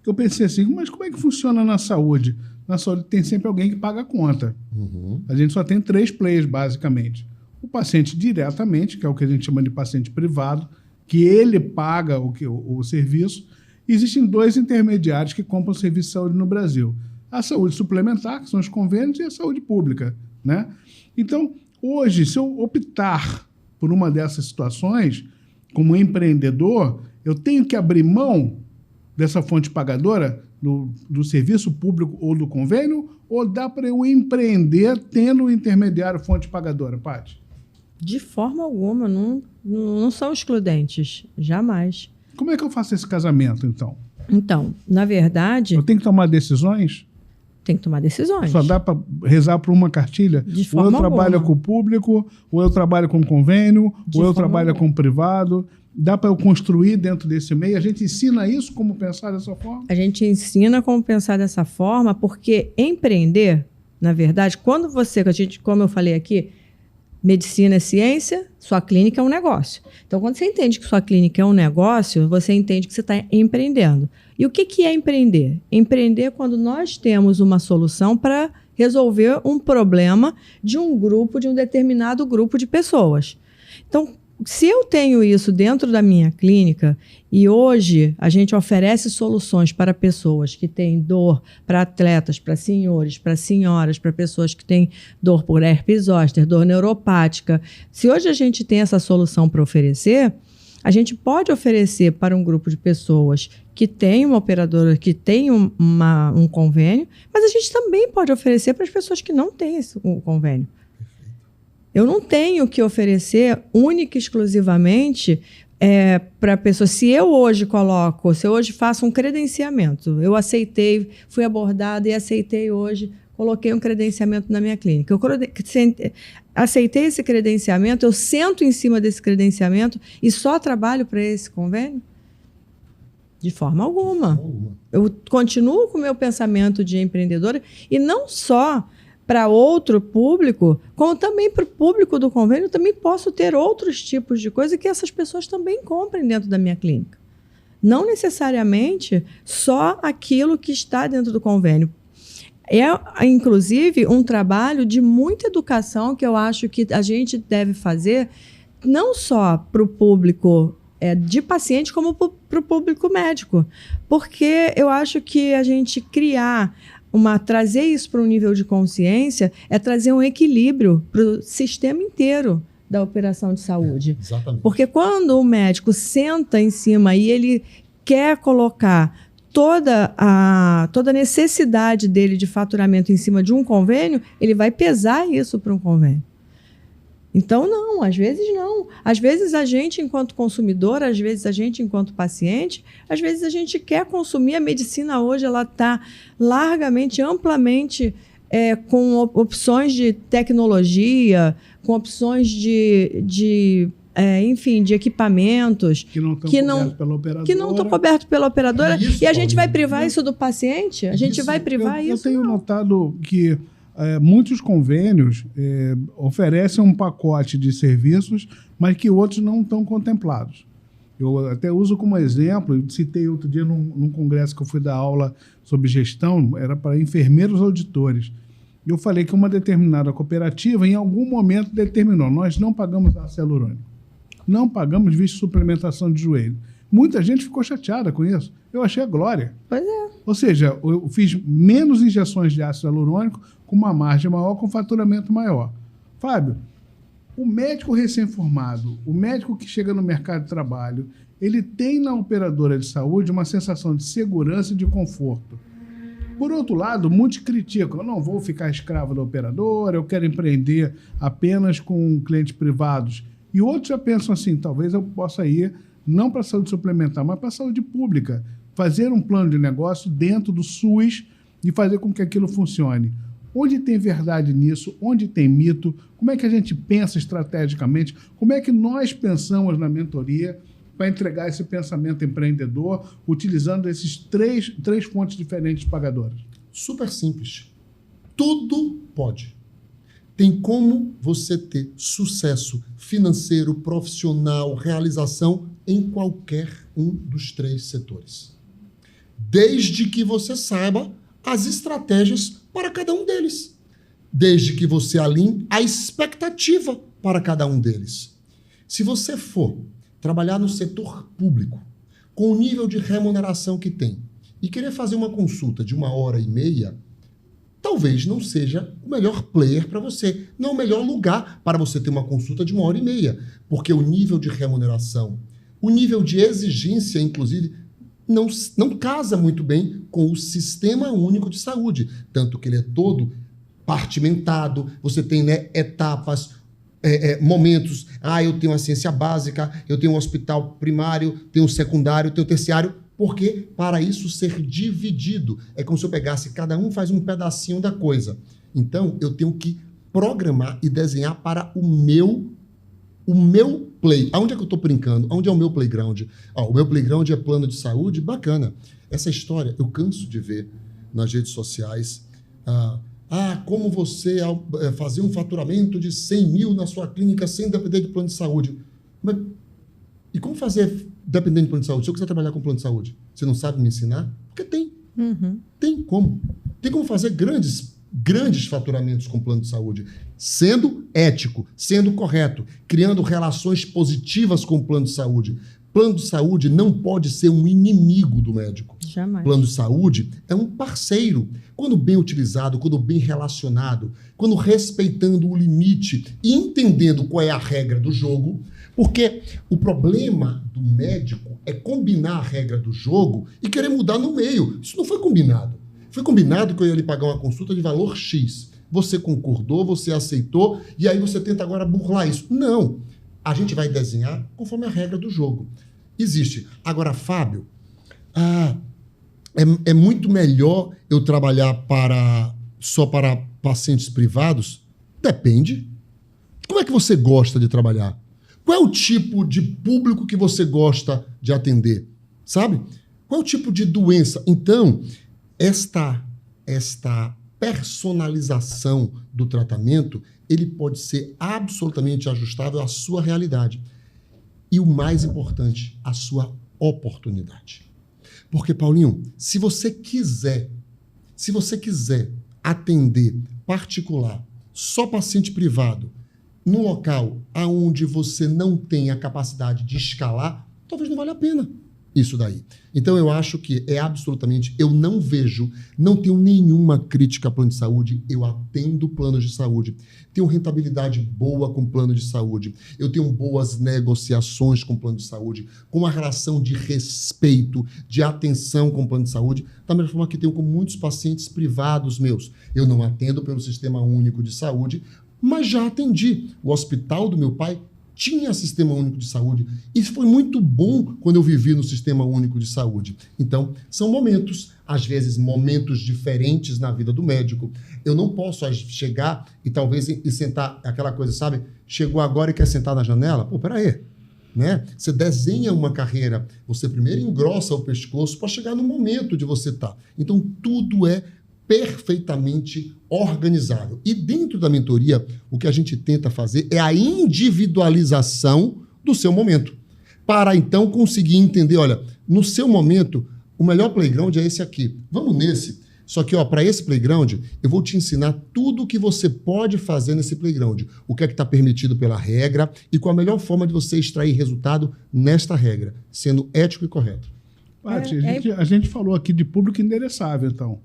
eu pensei assim, mas como é que funciona na saúde? Na saúde tem sempre alguém que paga a conta. Uhum. A gente só tem 3 players, basicamente. O paciente diretamente, que é o que a gente chama de paciente privado, que ele paga o serviço. Existem 2 intermediários que compram o serviço de saúde no Brasil. A saúde suplementar, que são os convênios, e a saúde pública, né? Então, hoje, se eu optar por uma dessas situações, como empreendedor, eu tenho que abrir mão dessa fonte pagadora do serviço público ou do convênio, ou dá para eu empreender tendo o intermediário fonte pagadora, Paty? De forma alguma, não são excludentes, jamais. Como é que eu faço esse casamento, então? Então, na verdade, Eu tenho que tomar decisões? tem que tomar decisões. Só dá para rezar por uma cartilha? De Ou forma eu trabalho alguma. com o público, ou eu trabalho com o convênio, De ou eu forma trabalho alguma. com o privado. Dá para eu construir dentro desse meio? A gente ensina isso, como pensar dessa forma? A gente ensina como pensar dessa forma, porque empreender, na verdade, quando você, como eu falei aqui, medicina é ciência, sua clínica é um negócio. Então, quando você entende que sua clínica é um negócio, você entende que você está empreendendo. E o que é empreender? Empreender é quando nós temos uma solução para resolver um problema de um grupo, de um determinado grupo de pessoas. Então, se eu tenho isso dentro da minha clínica e hoje a gente oferece soluções para pessoas que têm dor, para atletas, para senhores, para senhoras, para pessoas que têm dor por herpes zoster, dor neuropática, se hoje a gente tem essa solução para oferecer, a gente pode oferecer para um grupo de pessoas que tem uma operadora, que tem um convênio, mas a gente também pode oferecer para as pessoas que não têm um convênio. Eu não tenho que oferecer única e exclusivamente para a pessoa. Se eu hoje faço um credenciamento, eu aceitei, fui abordada e aceitei hoje, coloquei um credenciamento na minha clínica. Eu aceitei esse credenciamento, eu sento em cima desse credenciamento e só trabalho para esse convênio? De forma alguma. Eu continuo com o meu pensamento de empreendedora e não só para outro público, como também para o público do convênio, eu também posso ter outros tipos de coisa que essas pessoas também comprem dentro da minha clínica. Não necessariamente só aquilo que está dentro do convênio. É, inclusive, um trabalho de muita educação que eu acho que a gente deve fazer, não só para o público de paciente, como para o público médico. Porque eu acho que a gente trazer isso para um nível de consciência é trazer um equilíbrio para o sistema inteiro da operação de saúde. Exatamente. Porque quando o médico senta em cima e ele quer colocar toda a necessidade dele de faturamento em cima de um convênio, ele vai pesar isso para um convênio. Então, não, às vezes não. Às vezes a gente, enquanto consumidor, às vezes a gente, enquanto paciente, às vezes a gente quer consumir. A medicina hoje ela está largamente, amplamente com opções de tecnologia, com opções de equipamentos Que não estão cobertos pela operadora. Que não estão cobertos pela operadora. Isso, e a gente vai Paulinho. privar isso do paciente? A gente vai privar Eu isso? tenho Não. notado que muitos convênios oferecem um pacote de serviços, mas que outros não estão contemplados. Eu até uso como exemplo, eu citei outro dia num congresso que eu fui dar aula sobre gestão, era para enfermeiros auditores. Eu falei que uma determinada cooperativa, em algum momento, determinou, nós não pagamos ácido hialurônico, não pagamos visto suplementação de joelho. Muita gente ficou chateada com isso. Eu achei a glória. Pois é. Ou seja, eu fiz menos injeções de ácido hialurônico com uma margem maior, com faturamento maior. Fábio, O médico recém-formado, o médico que chega no mercado de trabalho, ele tem na operadora de saúde uma sensação de segurança e de conforto. Por outro lado, muitos criticam, eu não vou ficar escravo da operadora, eu quero empreender apenas com clientes privados. E outros já pensam assim, talvez eu possa ir não para a saúde suplementar, mas para a saúde pública, fazer um plano de negócio dentro do SUS e fazer com que aquilo funcione. Onde tem verdade nisso? Onde tem mito? Como é que a gente pensa estrategicamente? Como é que nós pensamos na mentoria para entregar esse pensamento empreendedor, utilizando esses três fontes diferentes pagadoras? Super simples. Tudo pode. Tem como você ter sucesso financeiro, profissional, realização em qualquer um dos 3 setores. Desde que você saiba as estratégias para cada um deles. Desde que você alinhe a expectativa para cada um deles. Se você for trabalhar no setor público, com o nível de remuneração que tem, e querer fazer uma consulta de 1h30, talvez não seja o melhor player para você, não é o melhor lugar para você ter uma consulta de 1h30, porque o nível de remuneração, o nível de exigência, inclusive, não casa muito bem com o Sistema Único de Saúde, tanto que ele é todo partimentado, você tem, né, etapas, momentos, eu tenho a ciência básica, eu tenho um hospital primário, tenho um secundário, tenho um terciário, porque para isso ser dividido, é como se eu pegasse, cada um faz um pedacinho da coisa. Então, eu tenho que programar e desenhar para o meu play. Aonde é que eu estou brincando? Aonde é o meu playground? O meu playground é plano de saúde? Bacana. Essa história eu canso de ver nas redes sociais. Como você fazer um faturamento de 100 mil na sua clínica sem depender de plano de saúde. Mas, e como fazer dependendo de plano de saúde? Se eu quiser trabalhar com plano de saúde, você não sabe me ensinar? Porque tem. Uhum. Tem como. Tem como fazer grandes faturamentos com plano de saúde, sendo ético, sendo correto, criando relações positivas com o plano de saúde. Plano de saúde não pode ser um inimigo do médico. Jamais. Plano de saúde é um parceiro. Quando bem utilizado, quando bem relacionado, quando respeitando o limite e entendendo qual é a regra do jogo, porque o problema do médico é combinar a regra do jogo e querer mudar no meio. Isso não foi combinado. Foi combinado que eu ia lhe pagar uma consulta de valor X. Você concordou, você aceitou, e aí você tenta agora burlar isso. Não. A gente vai desenhar conforme a regra do jogo. Existe. Agora, Fábio, é muito melhor eu trabalhar só para pacientes privados? Depende. Como é que você gosta de trabalhar? Qual é o tipo de público que você gosta de atender? Sabe? Qual é o tipo de doença? Então, esta personalização do tratamento, ele pode ser absolutamente ajustável à sua realidade. E o mais importante, a sua oportunidade. Porque, Paulinho, se você quiser atender particular, só paciente privado, num local onde você não tem a capacidade de escalar, talvez não valha a pena isso daí. Então, eu acho que eu não tenho nenhuma crítica a plano de saúde, eu atendo planos de saúde, tenho rentabilidade boa com plano de saúde, eu tenho boas negociações com plano de saúde, com uma relação de respeito, de atenção com plano de saúde, da mesma forma que tenho com muitos pacientes privados meus. Eu não atendo pelo Sistema Único de Saúde, mas já atendi. O hospital do meu pai tinha Sistema Único de Saúde. Isso foi muito bom quando eu vivi no Sistema Único de Saúde. Então, são momentos, às vezes momentos diferentes na vida do médico. Eu não posso chegar e talvez e sentar, aquela coisa, sabe? Chegou agora e quer sentar na janela? Pô, peraí. Né? Você desenha uma carreira, você primeiro engrossa o pescoço para chegar no momento de você estar. Então, tudo é perfeitamente organizável. E dentro da mentoria, o que a gente tenta fazer é a individualização do seu momento. Para então conseguir entender, olha, no seu momento, o melhor playground é esse aqui. Vamos nesse. Só que, para esse playground, eu vou te ensinar tudo o que você pode fazer nesse playground. O que é que está permitido pela regra e qual a melhor forma de você extrair resultado nesta regra, sendo ético e correto. Paty, a gente falou aqui de público endereçável, então.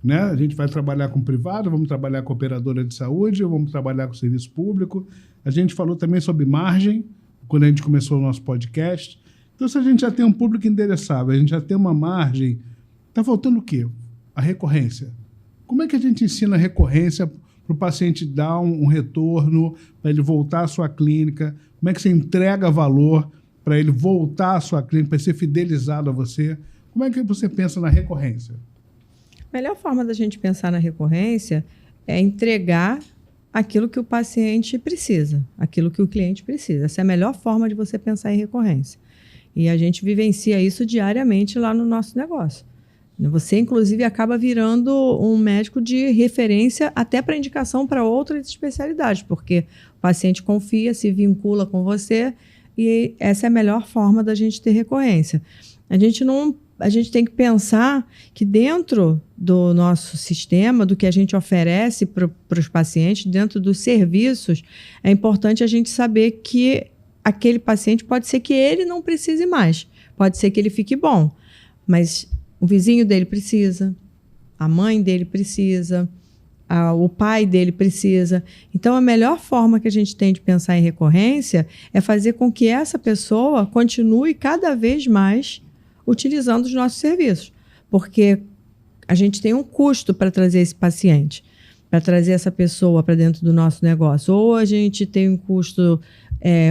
né? A gente vai trabalhar com privado, vamos trabalhar com operadora de saúde, vamos trabalhar com serviço público. A gente falou também sobre margem, quando a gente começou o nosso podcast. Então, se a gente já tem um público endereçável, a gente já tem uma margem, está faltando o quê? A recorrência. Como é que a gente ensina a recorrência para o paciente dar um retorno, para ele voltar à sua clínica? Como é que você entrega valor para ele voltar à sua clínica, para ser fidelizado a você? Como é que você pensa na recorrência? A melhor forma da gente pensar na recorrência é entregar aquilo que o paciente precisa, aquilo que o cliente precisa. Essa é a melhor forma de você pensar em recorrência. E a gente vivencia isso diariamente lá no nosso negócio. Você, inclusive, acaba virando um médico de referência até para indicação para outras especialidades, porque o paciente confia, se vincula com você e essa é a melhor forma da gente ter recorrência. A gente tem que pensar que dentro do nosso sistema, do que a gente oferece para os pacientes, dentro dos serviços, é importante a gente saber que aquele paciente pode ser que ele não precise mais, pode ser que ele fique bom, mas o vizinho dele precisa, a mãe dele precisa, o pai dele precisa. Então, a melhor forma que a gente tem de pensar em recorrência é fazer com que essa pessoa continue cada vez mais utilizando os nossos serviços, porque a gente tem um custo para trazer esse paciente, para trazer essa pessoa para dentro do nosso negócio. Ou a gente tem um custo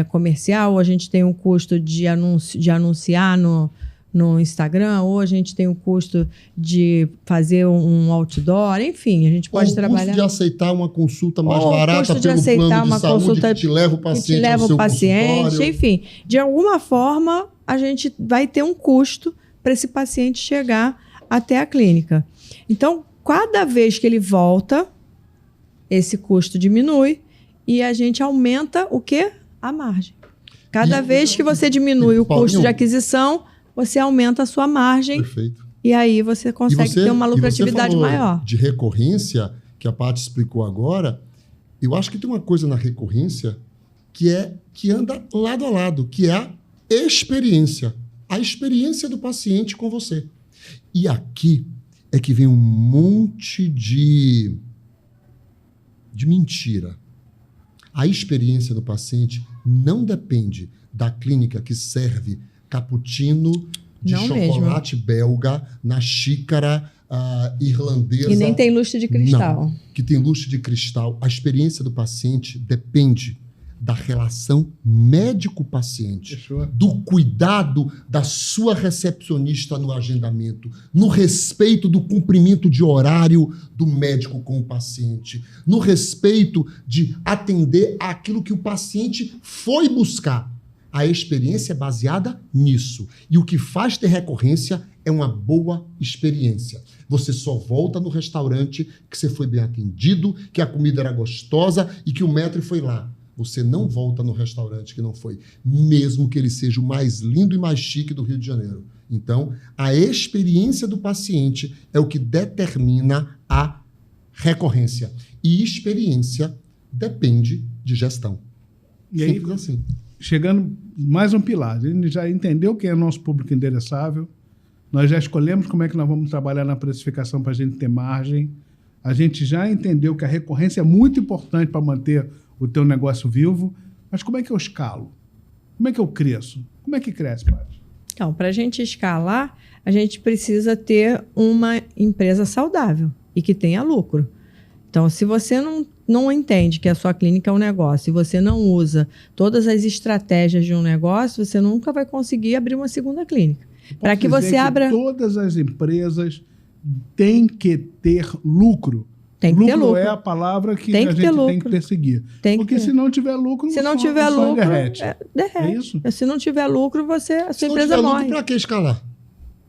comercial, ou a gente tem um custo de anunciar no Instagram, ou a gente tem um custo de fazer um outdoor, enfim, a gente pode trabalhar... O custo de aceitar uma consulta mais barata pelo plano de saúde que te leva o paciente ao seu consultório. Enfim, de alguma forma, a gente vai ter um custo para esse paciente chegar até a clínica. Então, cada vez que ele volta, esse custo diminui e a gente aumenta o quê? A margem. Cada vez que você diminui o custo de aquisição, você aumenta a sua margem. Perfeito. E aí você consegue ter uma lucratividade maior. De recorrência, que a Paty explicou agora, eu acho que tem uma coisa na recorrência que anda lado a lado, que é a experiência. A experiência do paciente com você. E aqui é que vem um monte de mentira. A experiência do paciente não depende da clínica que serve cappuccino de não chocolate mesmo. Belga na xícara irlandesa. E nem tem lustre de cristal. Não, que tem lustre de cristal. A experiência do paciente depende da relação médico-paciente, Fechou. do cuidado da sua recepcionista no agendamento, no respeito do cumprimento de horário do médico com o paciente, no respeito de atender aquilo que o paciente foi buscar. A experiência é baseada nisso. E o que faz ter recorrência é uma boa experiência. Você só volta no restaurante que você foi bem atendido, que a comida era gostosa e que o maître foi lá. Você não volta no restaurante que não foi, mesmo que ele seja o mais lindo e mais chique do Rio de Janeiro. Então, a experiência do paciente é o que determina a recorrência. E experiência depende de gestão. E aí, simples assim. Chegando mais um pilar. A gente já entendeu quem é o nosso público endereçável, nós já escolhemos como é que nós vamos trabalhar na precificação para a gente ter margem, a gente já entendeu que a recorrência é muito importante para manter o teu negócio vivo, mas como é que eu escalo? Como é que eu cresço? Como é que cresce, Paty? Então, para a gente escalar, a gente precisa ter uma empresa saudável e que tenha lucro. Então, se você não entende que a sua clínica é um negócio e você não usa todas as estratégias de um negócio, você nunca vai conseguir abrir uma segunda clínica. Para que você abra... Todas as empresas têm que ter lucro. Tem que ter lucro. Lucro é a palavra que a gente tem que perseguir. Porque se não tiver lucro, se não tiver lucro, derrete. Derrete. É isso? Se não tiver lucro, a sua empresa morre. Se não tiver lucro, para que escalar?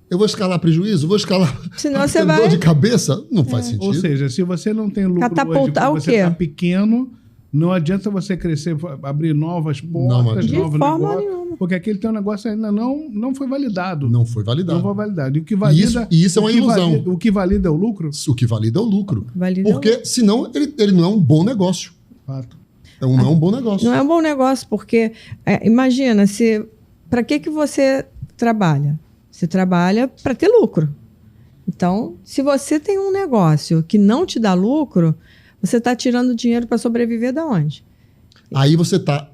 Eu vou escalar prejuízo? Vou escalar senão você vai... dor de cabeça? Não faz sentido. Ou seja, se você não tem lucro catapultar hoje, você está pequeno, não adianta você crescer, abrir novas portas, de novos forma negócios, nenhuma. porque aquele teu negócio ainda não foi validado. Não foi validado. Não foi validado. E o que valida, isso é uma ilusão. O que valida é o lucro? O que valida é o lucro. Valida porque senão ele não é um bom negócio. Fato. Não é um bom negócio. Não é um bom negócio, porque imagina, para que você trabalha? Você trabalha para ter lucro. Então, se você tem um negócio que não te dá lucro, você está tirando dinheiro para sobreviver da onde? Aí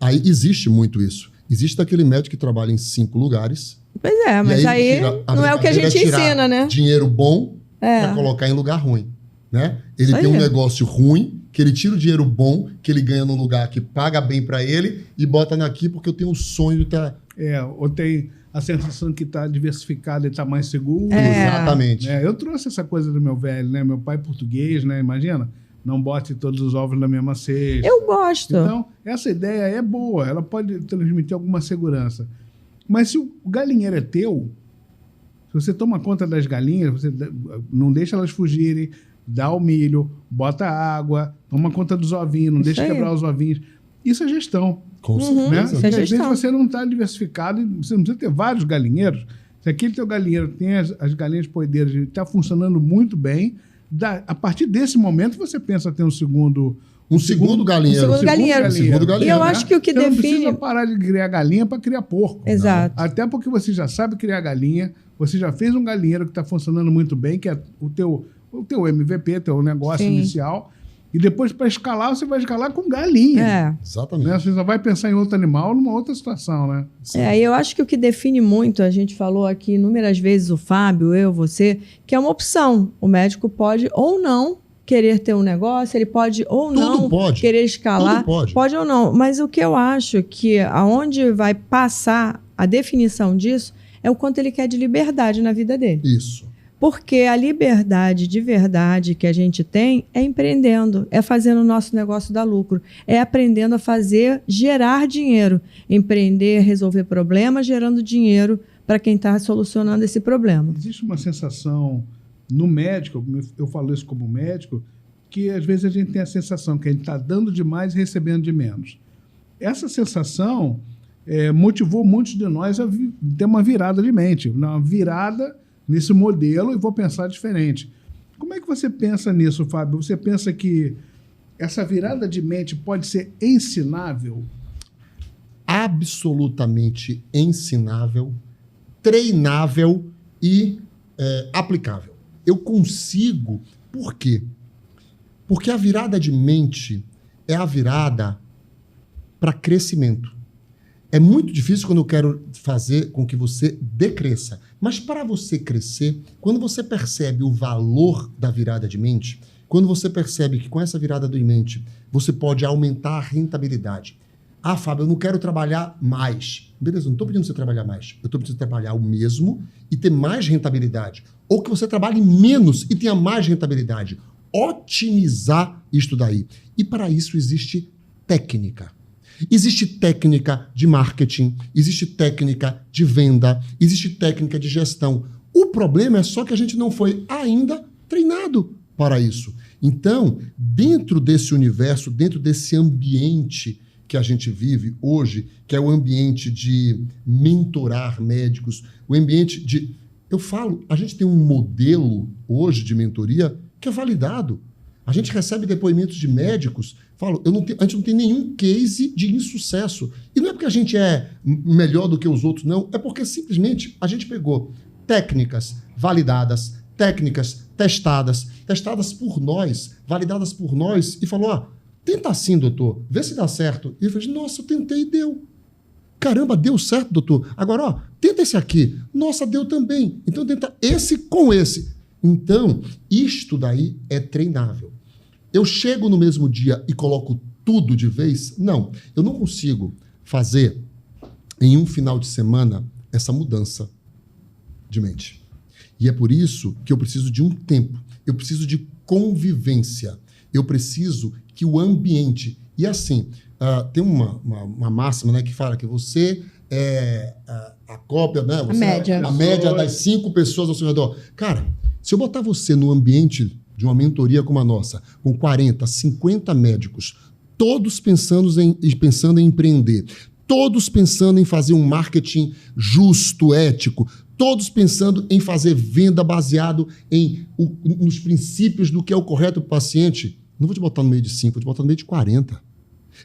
aí existe muito isso. Existe aquele médico que trabalha em 5 lugares. Pois é, mas aí não é o que a gente ensina, né? Dinheiro bom para colocar em lugar ruim, né? Ele Isso tem um aí. negócio ruim, que ele tira o dinheiro bom, que ele ganha num lugar que paga bem para ele e bota aqui porque eu tenho o sonho de estar... Ou tem a sensação que está diversificado e está mais seguro. Exatamente. Eu trouxe essa coisa do meu velho, né? Meu pai é português, né? Imagina, não bote todos os ovos na mesma cesta. Eu gosto. Então, essa ideia é boa, ela pode transmitir alguma segurança. Mas se o galinheiro é teu, se você toma conta das galinhas, você não deixa elas fugirem, dá o milho, bota água, toma conta dos ovinhos, não Isso deixa aí. quebrar os ovinhos. Isso é gestão. Com Né? Isso é Porque às vezes gestão. você não está diversificado, e você não precisa ter vários galinheiros. Se aquele teu galinheiro tem as galinhas poedeiras e está funcionando muito bem, a partir desse momento você pensa ter um segundo galinheiro. Um segundo galinheiro. Segundo galinheiro, E eu né? acho que o que Você não define... precisa parar de criar galinha para criar porco. Exato. Até porque você já sabe criar galinha, você já fez um galinheiro que está funcionando muito bem, que é o teu MVP, teu negócio Sim. inicial. E depois, para escalar, você vai escalar com galinha. Exatamente. Né? Você só vai pensar em outro animal numa outra situação, né? E eu acho que o que define muito, a gente falou aqui inúmeras vezes, o Fábio, eu, você, que é uma opção. O médico pode ou não querer ter um negócio, ele pode ou não querer escalar. Tudo pode. Ou não. Mas o que eu acho que aonde vai passar a definição disso é o quanto ele quer de liberdade na vida dele. Isso. Porque a liberdade de verdade que a gente tem é empreendendo, é fazendo o nosso negócio dar lucro, é aprendendo a gerar dinheiro. Empreender, resolver problemas, gerando dinheiro para quem está solucionando esse problema. Existe uma sensação no médico, eu falo isso como médico, que às vezes a gente tem a sensação que a gente está dando demais e recebendo de menos. Essa sensação motivou muitos de nós a ter uma virada de mente, uma virada nesse modelo e vou pensar diferente. Como é que você pensa nisso, Fábio? Você pensa que essa virada de mente pode ser ensinável? Absolutamente ensinável, treinável e aplicável. Eu consigo. Por quê? Porque a virada de mente é a virada para crescimento. É muito difícil quando eu quero fazer com que você decresça. Mas para você crescer, quando você percebe o valor da virada de mente, quando você percebe que com essa virada de mente você pode aumentar a rentabilidade. Ah, Fábio, eu não quero trabalhar mais. Beleza, eu não estou pedindo você trabalhar mais. Eu estou pedindo você trabalhar o mesmo e ter mais rentabilidade. Ou que você trabalhe menos e tenha mais rentabilidade. Otimizar isto daí. E para isso existe técnica. Existe técnica de marketing, existe técnica de venda, existe técnica de gestão. O problema é só que a gente não foi ainda treinado para isso. Então, dentro desse universo, dentro desse ambiente que a gente vive hoje, que é o ambiente de mentorar médicos, o ambiente de... Eu falo, a gente tem um modelo hoje de mentoria que é validado. A gente recebe depoimentos de médicos, falo, a gente não tem nenhum case de insucesso. E não é porque a gente é melhor do que os outros, não. É porque simplesmente a gente pegou técnicas validadas, técnicas testadas por nós, validadas por nós, e falou, ó, tenta assim, doutor, vê se dá certo. E eu falei, nossa, eu tentei e deu. Caramba, deu certo, doutor. Agora, ó, tenta esse aqui. Nossa, deu também. Então tenta esse com esse. Então, isto daí é treinável. Eu chego no mesmo dia e coloco tudo de vez? Não. Eu não consigo fazer em um final de semana essa mudança de mente. E é por isso que eu preciso de um tempo. Eu preciso de convivência. Eu preciso que o ambiente... E assim, tem uma máxima, né, que fala que você é a cópia, né? A média. A média das 5 pessoas ao seu redor. Cara, se eu botar você no ambiente de uma mentoria como a nossa, com 40, 50 médicos, todos pensando em empreender, todos pensando em fazer um marketing justo, ético, todos pensando em fazer venda baseado nos princípios do que é o correto para o paciente, não vou te botar no meio de 5, vou te botar no meio de 40.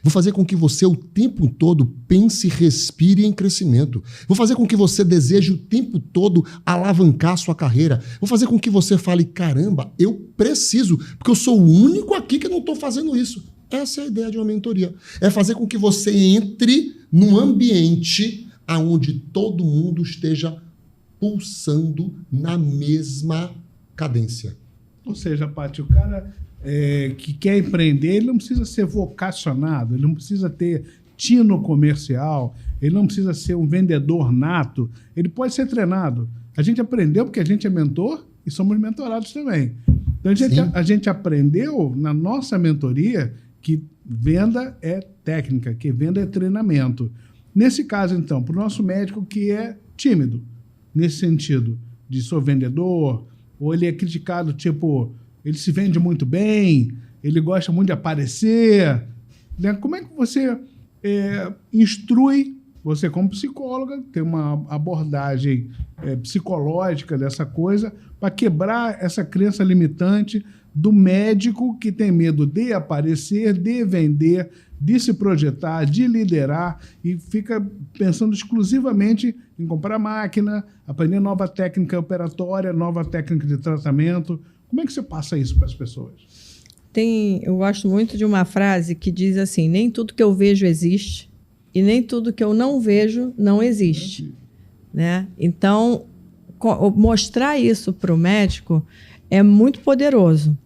Vou fazer com que você o tempo todo pense e respire em crescimento. Vou fazer com que você deseje o tempo todo alavancar a sua carreira. Vou fazer com que você fale, caramba, eu preciso, porque eu sou o único aqui que não estou fazendo isso. Essa é a ideia de uma mentoria. É fazer com que você entre num ambiente onde todo mundo esteja pulsando na mesma cadência. Ou seja, Paty, o cara que quer empreender, ele não precisa ser vocacionado, ele não precisa ter tino comercial, ele não precisa ser um vendedor nato, ele pode ser treinado. A gente aprendeu porque a gente é mentor e somos mentorados também. Então, a gente aprendeu na nossa mentoria que venda é técnica, que venda é treinamento. Nesse caso, então, para o nosso médico que é tímido, nesse sentido, de sou vendedor, ou ele é criticado, tipo, ele se vende muito bem, ele gosta muito de aparecer, né? Como é que você instrui, você como psicóloga, tem uma abordagem psicológica dessa coisa, para quebrar essa crença limitante do médico que tem medo de aparecer, de vender, de se projetar, de liderar e fica pensando exclusivamente em comprar máquina, aprender nova técnica operatória, nova técnica de tratamento. Como é que você passa isso para as pessoas? Eu gosto muito de uma frase que diz assim, nem tudo que eu vejo existe e nem tudo que eu não vejo não existe. Né? Então, mostrar isso para o médico é muito poderoso.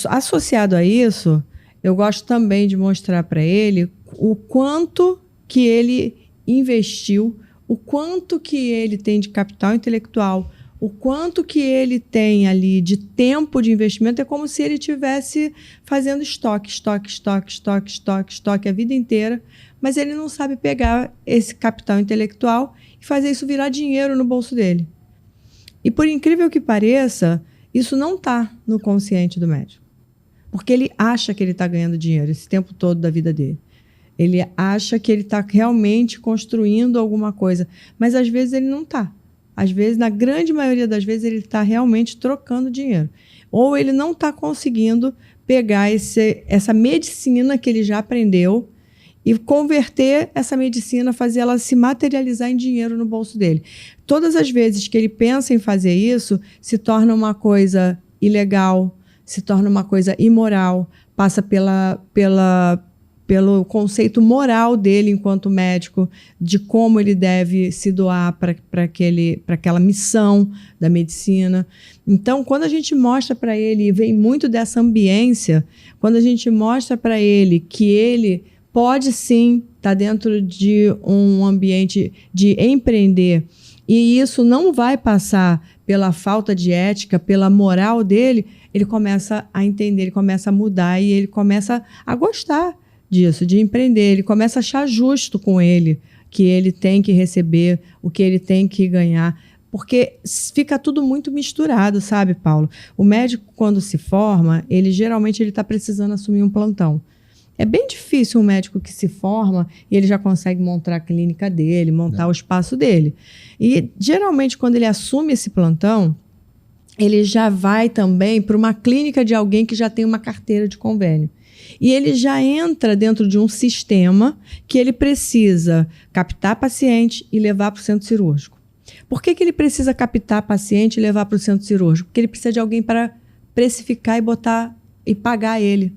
Associado a isso, eu gosto também de mostrar para ele o quanto que ele investiu, o quanto que ele tem de capital intelectual, o quanto que ele tem ali de tempo de investimento. É como se ele estivesse fazendo estoque a vida inteira, mas ele não sabe pegar esse capital intelectual e fazer isso virar dinheiro no bolso dele. E por incrível que pareça, isso não está no consciente do médico. Porque ele acha que ele está ganhando dinheiro esse tempo todo da vida dele. Ele acha que ele está realmente construindo alguma coisa, mas às vezes ele não está. Às vezes, na grande maioria das vezes, ele está realmente trocando dinheiro. Ou ele não está conseguindo pegar essa medicina que ele já aprendeu e converter essa medicina, fazer ela se materializar em dinheiro no bolso dele. Todas as vezes que ele pensa em fazer isso, se torna uma coisa ilegal, se torna uma coisa imoral, passa pelo conceito moral dele enquanto médico, de como ele deve se doar para aquela missão da medicina. Então, quando a gente mostra para ele, e vem muito dessa ambiência, quando a gente mostra para ele que ele pode sim estar dentro de um ambiente de empreender, e isso não vai passar pela falta de ética, pela moral dele, ele começa a entender, ele começa a mudar e ele começa a gostar disso, de empreender. Ele começa a achar justo com ele, que ele tem que receber, o que ele tem que ganhar, porque fica tudo muito misturado, sabe, Paulo? O médico, quando se forma, geralmente ele está precisando assumir um plantão. É bem difícil um médico que se forma e ele já consegue montar a clínica dele, montar o espaço dele. E, geralmente, quando ele assume esse plantão, ele já vai também para uma clínica de alguém que já tem uma carteira de convênio. E ele já entra dentro de um sistema que ele precisa captar paciente e levar para o centro cirúrgico. Por que ele precisa captar paciente e levar para o centro cirúrgico? Porque ele precisa de alguém para precificar e botar e pagar ele.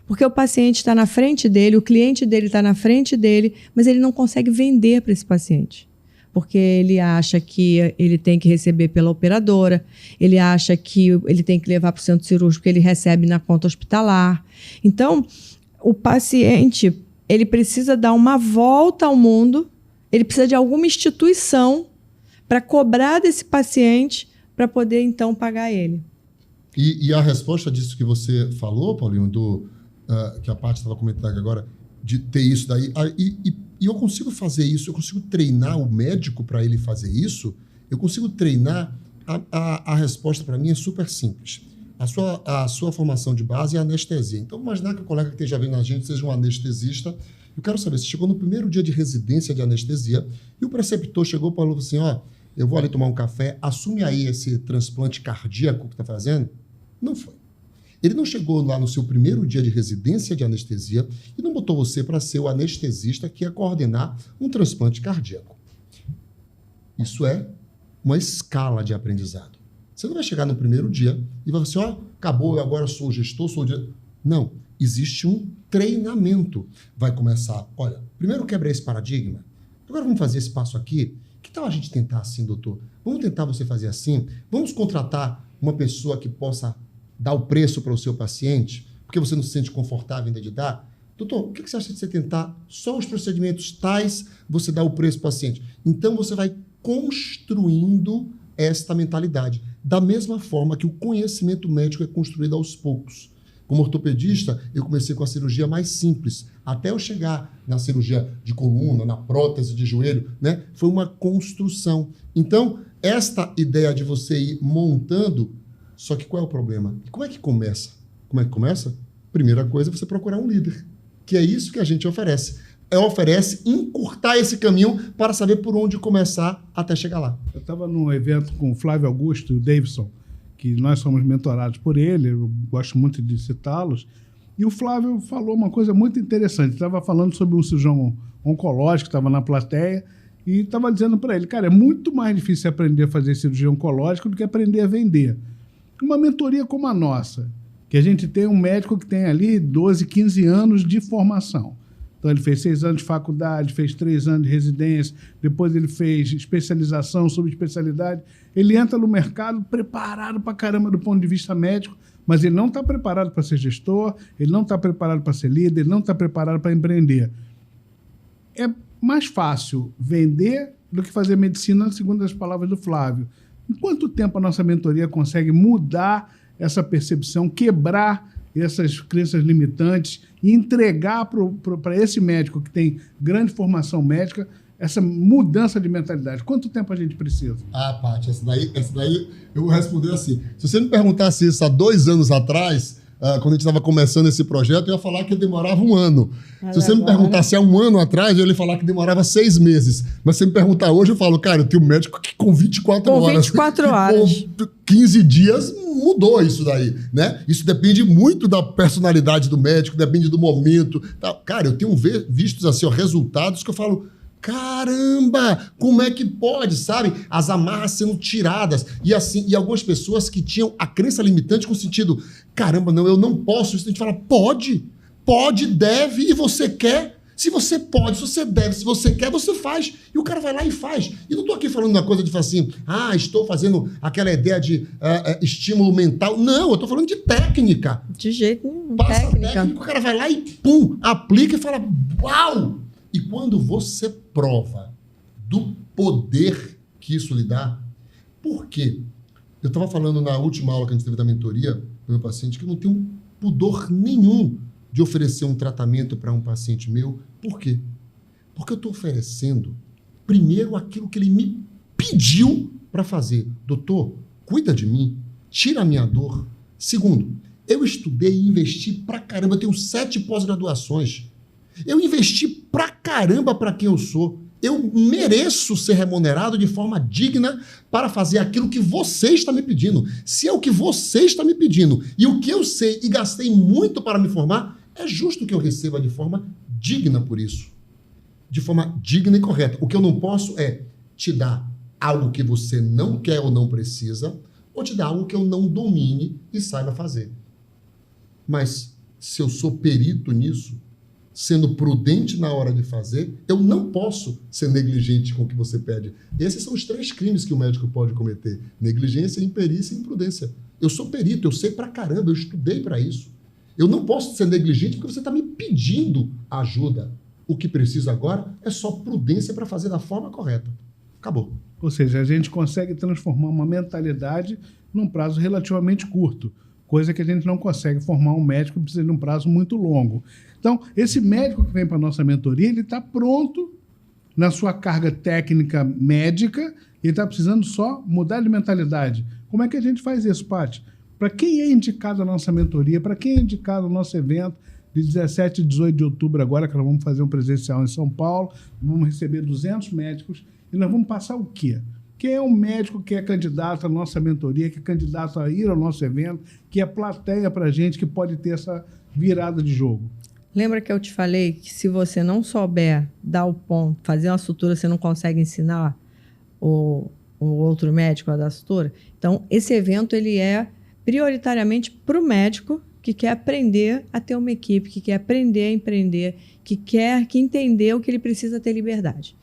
Porque o paciente está na frente dele, o cliente dele está na frente dele, mas ele não consegue vender para esse paciente. Porque ele acha que ele tem que receber pela operadora, ele acha que ele tem que levar para o centro cirúrgico, que ele recebe na conta hospitalar. Então, o paciente, ele precisa dar uma volta ao mundo, ele precisa de alguma instituição para cobrar desse paciente para poder, então, pagar ele. E a resposta disso que você falou, Paulinho, que a Paty estava comentando agora, de ter isso daí, e eu consigo fazer isso, eu consigo treinar o médico para ele fazer isso, eu consigo treinar, a resposta para mim é super simples. A sua formação de base é anestesia. Então, imaginar que o colega que esteja vendo a gente seja um anestesista. Eu quero saber, você chegou no primeiro dia de residência de anestesia e o preceptor chegou e falou assim, eu vou ali tomar um café, assume aí esse transplante cardíaco que está fazendo. Não foi. Ele não chegou lá no seu primeiro dia de residência de anestesia e não botou você para ser o anestesista que ia coordenar um transplante cardíaco. Isso é uma escala de aprendizado. Você não vai chegar no primeiro dia e vai falar assim, acabou, eu agora sou o gestor, sou o diretor. Não, existe um treinamento. Vai começar, olha, primeiro quebra esse paradigma, agora vamos fazer esse passo aqui. Que tal a gente tentar assim, doutor? Vamos tentar você fazer assim? Vamos contratar uma pessoa que possa dar o preço para o seu paciente, porque você não se sente confortável ainda de dar? Doutor, o que você acha de você tentar só os procedimentos tais, você dá o preço para o paciente? Então você vai construindo esta mentalidade. Da mesma forma que o conhecimento médico é construído aos poucos. Como ortopedista, eu comecei com a cirurgia mais simples. Até eu chegar na cirurgia de coluna, na prótese de joelho, né? Foi uma construção. Então, esta ideia de você ir montando, só que qual é o problema? Como é que começa? Como é que começa? Primeira coisa é você procurar um líder, que é isso que a gente oferece. Oferece encurtar esse caminho para saber por onde começar até chegar lá. Eu estava num evento com o Flávio Augusto e o Davidson, que nós somos mentorados por ele, eu gosto muito de citá-los, e o Flávio falou uma coisa muito interessante. Estava falando sobre um cirurgião oncológico que estava na plateia e estava dizendo para ele, cara, é muito mais difícil aprender a fazer cirurgia oncológica do que aprender a vender. Uma mentoria como a nossa, que a gente tem um médico que tem ali 12, 15 anos de formação. Então, ele fez 6 anos de faculdade, fez 3 anos de residência, depois ele fez especialização, subespecialidade. Ele entra no mercado preparado pra caramba do ponto de vista médico, mas ele não está preparado para ser gestor, ele não está preparado para ser líder, ele não está preparado para empreender. É mais fácil vender do que fazer medicina, segundo as palavras do Flávio. Em quanto tempo a nossa mentoria consegue mudar essa percepção, quebrar essas crenças limitantes e entregar para esse médico que tem grande formação médica essa mudança de mentalidade? Quanto tempo a gente precisa? Paty, essa daí eu vou responder assim. Se você me perguntasse isso há 2 anos atrás, quando a gente estava começando esse projeto, eu ia falar que demorava 1 ano. Se você me perguntasse há 1 ano atrás, eu ia falar que demorava 6 meses. Mas se você me perguntar hoje, eu falo, cara, eu tenho um médico que com 24 horas... Com 24 horas. Com 15 dias mudou isso daí, né? Isso depende muito da personalidade do médico, depende do momento. Tá? Cara, eu tenho visto assim, resultados que eu falo... Caramba, como é que pode, sabe? As amarras sendo tiradas. E assim, e algumas pessoas que tinham a crença limitante com o sentido, caramba, não, eu não posso. Isso a gente fala, pode, deve, e você quer. Se você pode, se você deve, se você quer, você faz. E o cara vai lá e faz. E não estou aqui falando uma coisa de falar assim, estou fazendo aquela ideia de estímulo mental. Não, eu estou falando de técnica. De jeito nenhum, Passa técnica, o cara vai lá e pum, aplica e fala, uau! E quando você prova do poder que isso lhe dá, por quê? Eu estava falando na última aula que a gente teve da mentoria do meu paciente que eu não tenho pudor nenhum de oferecer um tratamento para um paciente meu. Por quê? Porque eu estou oferecendo, primeiro, aquilo que ele me pediu para fazer. Doutor, cuida de mim, tira a minha dor. Segundo, eu estudei e investi pra caramba, eu tenho 7 pós-graduações. Eu investi pra caramba para quem eu sou. Eu mereço ser remunerado de forma digna para fazer aquilo que você está me pedindo. Se é o que você está me pedindo e o que eu sei e gastei muito para me formar, é justo que eu receba de forma digna por isso. De forma digna e correta. O que eu não posso é te dar algo que você não quer ou não precisa, ou te dar algo que eu não domine e saiba fazer. Mas se eu sou perito nisso, sendo prudente na hora de fazer, eu não posso ser negligente com o que você pede. Esses são os 3 crimes que o médico pode cometer: negligência, imperícia e imprudência. Eu sou perito, eu sei pra caramba, eu estudei para isso. Eu não posso ser negligente porque você está me pedindo ajuda. O que precisa agora é só prudência para fazer da forma correta. Acabou. Ou seja, a gente consegue transformar uma mentalidade num prazo relativamente curto, coisa que a gente não consegue formar um médico que precisa de um prazo muito longo. Então, esse médico que vem para a nossa mentoria, ele está pronto na sua carga técnica médica, ele está precisando só mudar de mentalidade. Como é que a gente faz isso, Paty? Para quem é indicado a nossa mentoria, para quem é indicado o nosso evento de 17 e 18 de outubro agora, que nós vamos fazer um presencial em São Paulo, vamos receber 200 médicos e nós vamos passar o quê? Quem é o médico que é candidato à nossa mentoria, que é candidato a ir ao nosso evento, que é plateia para a gente, que pode ter essa virada de jogo? Lembra que eu te falei que se você não souber dar o ponto, fazer uma sutura, você não consegue ensinar o outro médico a dar a sutura? Então, esse evento ele é prioritariamente para o médico que quer aprender a ter uma equipe, que quer aprender a empreender, que entender o que ele precisa ter liberdade.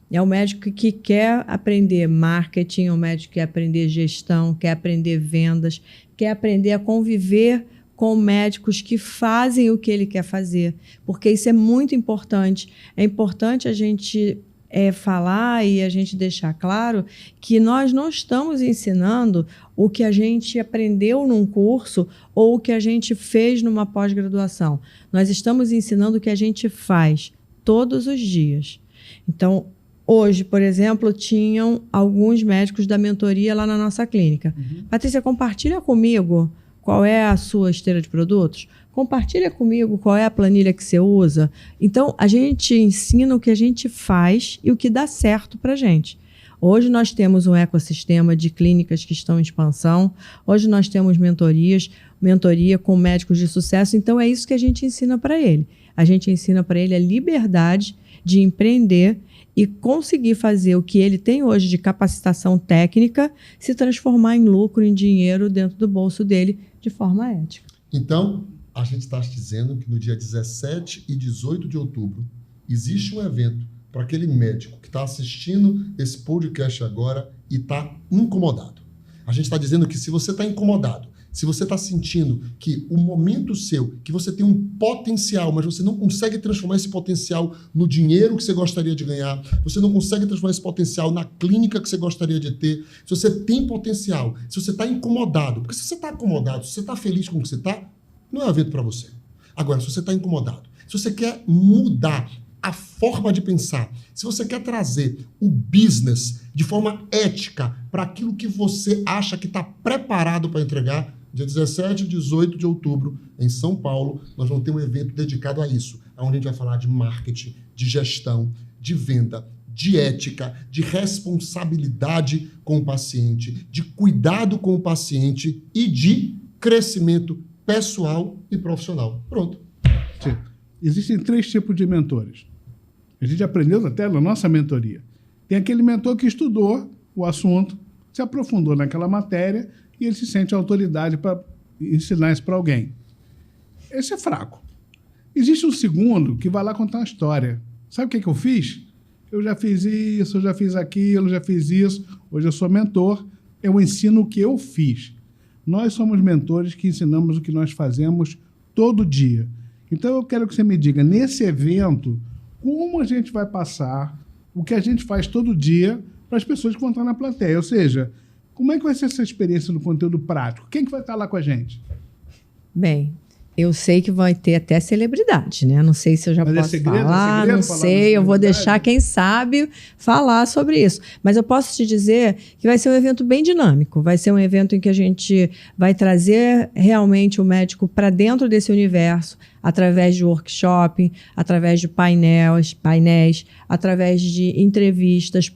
É o médico que quer aprender marketing, é o médico que quer aprender gestão, quer aprender vendas, quer aprender a conviver com médicos que fazem o que ele quer fazer, porque isso é muito importante. É importante a gente falar e a gente deixar claro que nós não estamos ensinando o que a gente aprendeu num curso ou o que a gente fez numa pós-graduação. Nós estamos ensinando o que a gente faz todos os dias. Então, hoje, por exemplo, tinham alguns médicos da mentoria lá na nossa clínica. Patrícia, compartilha comigo qual é a sua esteira de produtos. Compartilha comigo qual é a planilha que você usa. Então, a gente ensina o que a gente faz e o que dá certo para a gente. Hoje nós temos um ecossistema de clínicas que estão em expansão. Hoje nós temos mentoria com médicos de sucesso. Então, é isso que a gente ensina para ele. A gente ensina para ele a liberdade de empreender e conseguir fazer o que ele tem hoje de capacitação técnica se transformar em lucro, em dinheiro dentro do bolso dele de forma ética. Então, a gente está dizendo que no dia 17 e 18 de outubro existe um evento para aquele médico que está assistindo esse podcast agora e está incomodado. A gente está dizendo que se você está incomodado, se você está sentindo que o momento seu, que você tem um potencial, mas você não consegue transformar esse potencial no dinheiro que você gostaria de ganhar, você não consegue transformar esse potencial na clínica que você gostaria de ter, se você tem potencial, se você está incomodado, porque se você está acomodado, se você está feliz com o que você está, não é um evento para você. Agora, se você está incomodado, se você quer mudar a forma de pensar, se você quer trazer o business de forma ética para aquilo que você acha que está preparado para entregar, dia 17 e 18 de outubro, em São Paulo, nós vamos ter um evento dedicado a isso, onde a gente vai falar de marketing, de gestão, de venda, de ética, de responsabilidade com o paciente, de cuidado com o paciente e de crescimento pessoal e profissional. Pronto. Existem 3 tipos de mentores. A gente aprendeu até na nossa mentoria. Tem aquele mentor que estudou o assunto, se aprofundou naquela matéria e ele se sente autoridade para ensinar isso para alguém. Esse é fraco. Existe um segundo que vai lá contar uma história. Sabe o que eu fiz? Eu já fiz isso, eu já fiz aquilo, já fiz isso. Hoje eu sou mentor, eu ensino o que eu fiz. Nós somos mentores que ensinamos o que nós fazemos todo dia. Então eu quero que você me diga, nesse evento, como a gente vai passar o que a gente faz todo dia para as pessoas que vão estar na plateia. Ou seja, como é que vai ser essa experiência no conteúdo prático? Quem que vai estar lá com a gente? Bem, eu sei que vai ter até celebridade, né? Não sei se eu já posso falar, não sei. Eu vou deixar quem sabe falar sobre isso. Mas eu posso te dizer que vai ser um evento bem dinâmico. Vai ser um evento em que a gente vai trazer realmente o médico para dentro desse universo, através de workshop, através de painéis, através de entrevistas,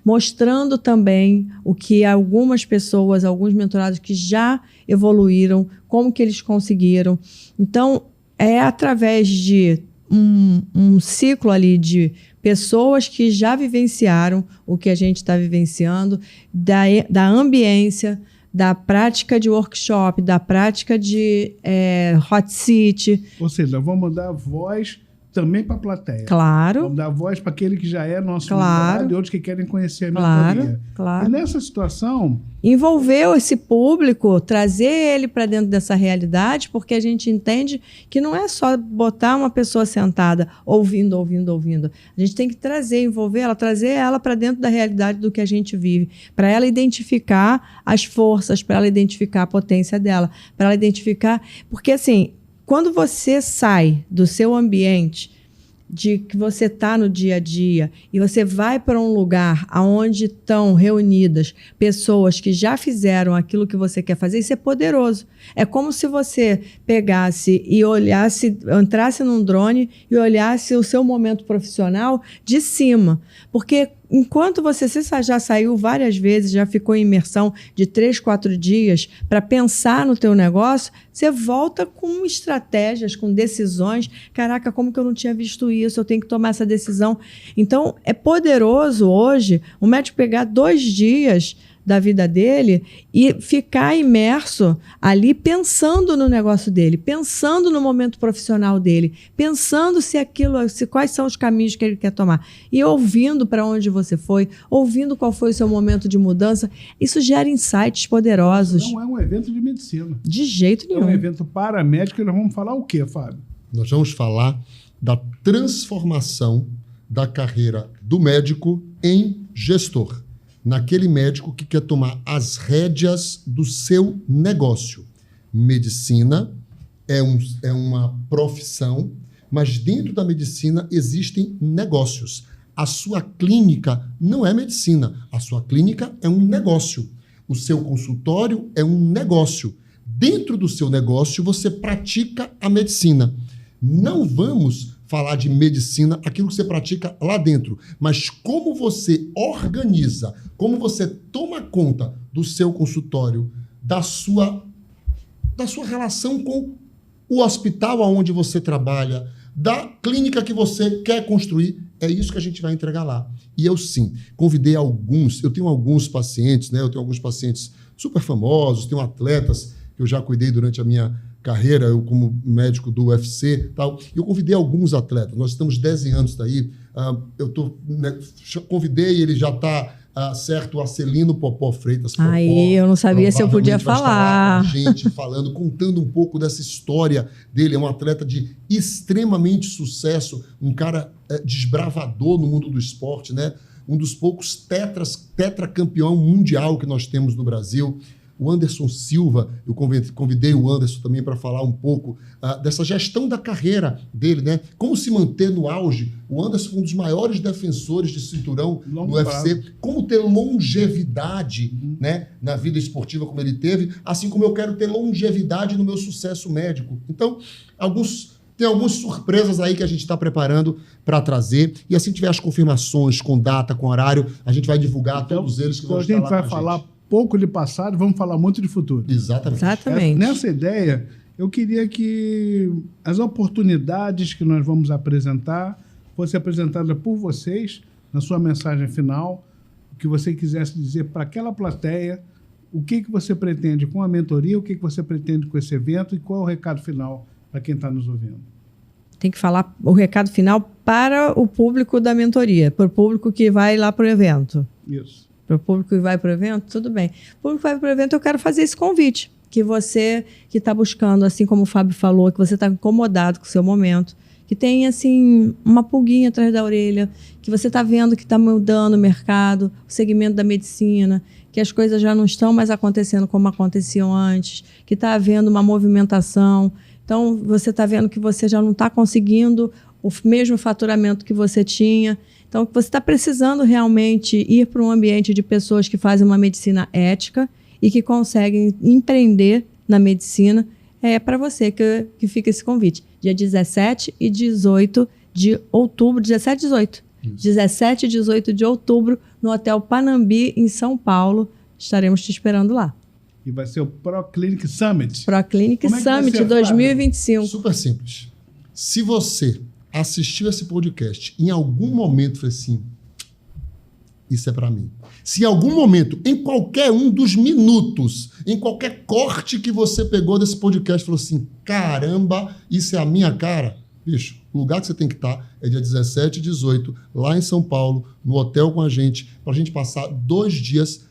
mostrando também o que algumas pessoas, alguns mentorados que já evoluíram, como que eles conseguiram. Então, é através de um ciclo ali de pessoas que já vivenciaram o que a gente está vivenciando, da ambiência, da prática de workshop, da prática de hot seat. Ou seja, vamos dar voz também para a plateia. Claro. Vamos dar voz para aquele que já é nosso mentorado e outros que querem conhecer a mentoria. Claro. E nessa situação... envolver esse público, trazer ele para dentro dessa realidade, porque a gente entende que não é só botar uma pessoa sentada ouvindo. A gente tem que trazer ela para dentro da realidade do que a gente vive, para ela identificar as forças, para ela identificar a potência dela, para ela identificar... Porque, assim, quando você sai do seu ambiente de que você está no dia a dia e você vai para um lugar onde estão reunidas pessoas que já fizeram aquilo que você quer fazer, isso é poderoso. É como se você pegasse e olhasse, entrasse num drone e olhasse o seu momento profissional de cima. Porque enquanto você já saiu várias vezes, já ficou em imersão de 3, 4 dias para pensar no teu negócio, você volta com estratégias, com decisões. Caraca, como que eu não tinha visto isso? Eu tenho que tomar essa decisão. Então, é poderoso hoje o médico pegar 2 dias da vida dele e ficar imerso ali pensando no negócio dele, pensando no momento profissional dele, pensando quais são os caminhos que ele quer tomar e ouvindo para onde você foi, ouvindo qual foi o seu momento de mudança. Isso gera insights poderosos. Não é um evento de medicina. De jeito nenhum. É um evento paramédico e nós vamos falar o quê, Fábio? Nós vamos falar da transformação da carreira do médico em gestor. Naquele médico que quer tomar as rédeas do seu negócio. Medicina é uma profissão, mas dentro da medicina existem negócios. A sua clínica não é medicina, a sua clínica é um negócio. O seu consultório é um negócio. Dentro do seu negócio, você pratica a medicina. Não vamos falar de medicina, aquilo que você pratica lá dentro, mas como você organiza, como você toma conta do seu consultório, da sua relação com o hospital onde você trabalha, da clínica que você quer construir, é isso que a gente vai entregar lá. E eu sim, convidei eu tenho alguns pacientes, né? Eu tenho alguns pacientes super famosos, tenho atletas que eu já cuidei durante a minha carreira, eu como médico do UFC, tal, eu convidei alguns atletas, nós estamos 10 anos daí, convidei, ele já está certo, o Arcelino Popó Freitas. Aí, eu não sabia se eu podia falar. Gente falando, contando um pouco dessa história dele, é um atleta de extremamente sucesso, um cara desbravador no mundo do esporte, né? Um dos poucos tetracampeão mundial que nós temos no Brasil. O Anderson Silva, eu convidei o Anderson também para falar um pouco dessa gestão da carreira dele, né? Como se manter no auge. O Anderson foi um dos maiores defensores de cinturão no UFC. Como ter longevidade, né, na vida esportiva como ele teve, assim como eu quero ter longevidade no meu sucesso médico. Então, tem algumas surpresas aí que a gente está preparando para trazer. E assim tiver as confirmações com data, com horário, a gente vai divulgar todos eles que vão estar lá com a gente. A gente vai falar pouco de passado, vamos falar muito de futuro. Exatamente. Nessa ideia, eu queria que as oportunidades que nós vamos apresentar fossem apresentadas por vocês na sua mensagem final, o que você quisesse dizer para aquela plateia, o que você pretende com a mentoria, o que você pretende com esse evento e qual é o recado final para quem está nos ouvindo. Tem que falar o recado final para o público da mentoria, para o público que vai lá para o evento. Isso. Para o público que vai para o evento, tudo bem. O público que vai para o evento, eu quero fazer esse convite. Que você que está buscando, assim como o Fábio falou, que você está incomodado com o seu momento, que tem, assim, uma pulguinha atrás da orelha, que você está vendo que está mudando o mercado, o segmento da medicina, que as coisas já não estão mais acontecendo como aconteciam antes, que está havendo uma movimentação. Então, você está vendo que você já não está conseguindo o mesmo faturamento que você tinha. Então, você está precisando realmente ir para um ambiente de pessoas que fazem uma medicina ética e que conseguem empreender na medicina. É para você que fica esse convite. Dia 17 e 18 de outubro, 17 e 18. Isso. 17 e 18 de outubro, no Hotel Panambi, em São Paulo. Estaremos te esperando lá. E vai ser o ProClinic Summit. ProClinic Summit 2025. Super simples. Se você assistiu esse podcast, em algum momento falei assim, isso é para mim. Se em algum momento, em qualquer um dos minutos, em qualquer corte que você pegou desse podcast, falou assim, caramba, isso é a minha cara, bicho, o lugar que você tem que estar é dia 17 e 18, lá em São Paulo, no hotel com a gente passar 2 dias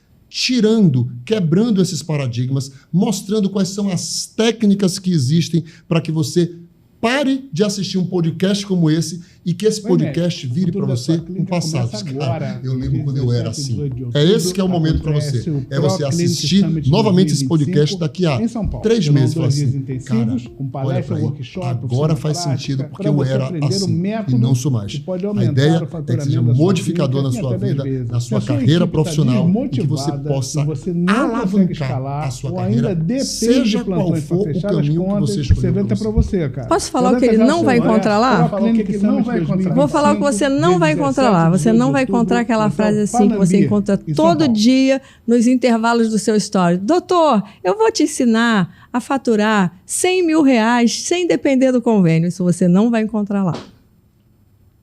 quebrando esses paradigmas, mostrando quais são as técnicas que existem para que você pare de assistir um podcast como esse e que esse podcast vire para você um passado. Cara, eu lembro quando eu era assim. É esse que é o momento para você. É você assistir novamente esse podcast daqui a 3 meses. Falar assim, cara, olha pra aí, agora faz sentido porque eu era assim e não sou mais. A ideia é que seja modificador na sua vida, na sua carreira profissional e que você possa alavancar a sua carreira, seja qual for o caminho que você escolher para você. Posso Posso falar o que ele não vai encontrar lá? Vou falar o que você não vai encontrar lá. Você não vai encontrar aquela frase assim que você encontra todo dia nos intervalos do seu story. Doutor, eu vou te ensinar a faturar R$100 mil sem depender do convênio. Isso você não vai encontrar lá.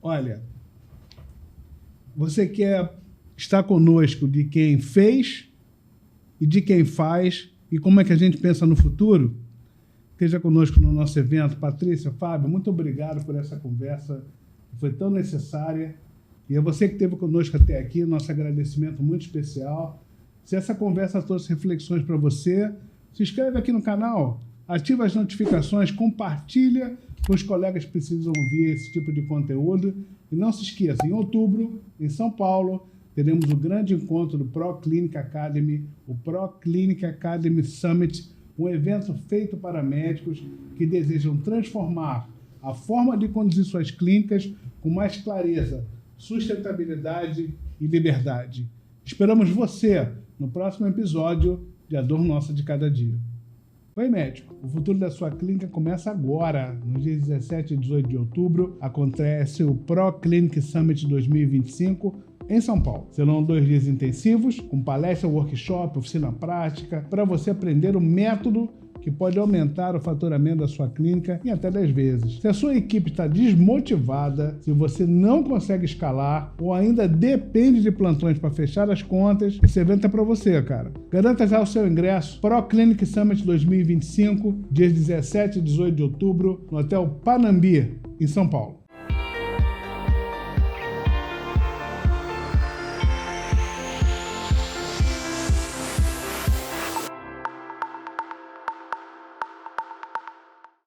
Olha, você quer estar conosco de quem fez e de quem faz e como é que a gente pensa no futuro? Esteja conosco no nosso evento. Patrícia, Fábio, muito obrigado por essa conversa que foi tão necessária. E a você que esteve conosco até aqui, nosso agradecimento muito especial. Se essa conversa trouxe reflexões para você, se inscreve aqui no canal, ativa as notificações, compartilha com os colegas que precisam ouvir esse tipo de conteúdo. E não se esqueça, em outubro, em São Paulo, teremos o grande encontro do ProClinic Academy, o ProClinic Academy Summit, um evento feito para médicos que desejam transformar a forma de conduzir suas clínicas com mais clareza, sustentabilidade e liberdade. Esperamos você no próximo episódio de A Dor Nossa de Cada Dia. Oi, médico. O futuro da sua clínica começa agora. No dia 17 e 18 de outubro, acontece o ProClinic Summit 2025 em São Paulo. Serão 2 dias intensivos, com palestra, workshop, oficina prática, para você aprender o método que pode aumentar o faturamento da sua clínica em até 10 vezes. Se a sua equipe está desmotivada, se você não consegue escalar ou ainda depende de plantões para fechar as contas, esse evento é para você, cara. Garanta já o seu ingresso. ProClinic Summit 2025, dias 17 e 18 de outubro, no Hotel Panambi, em São Paulo.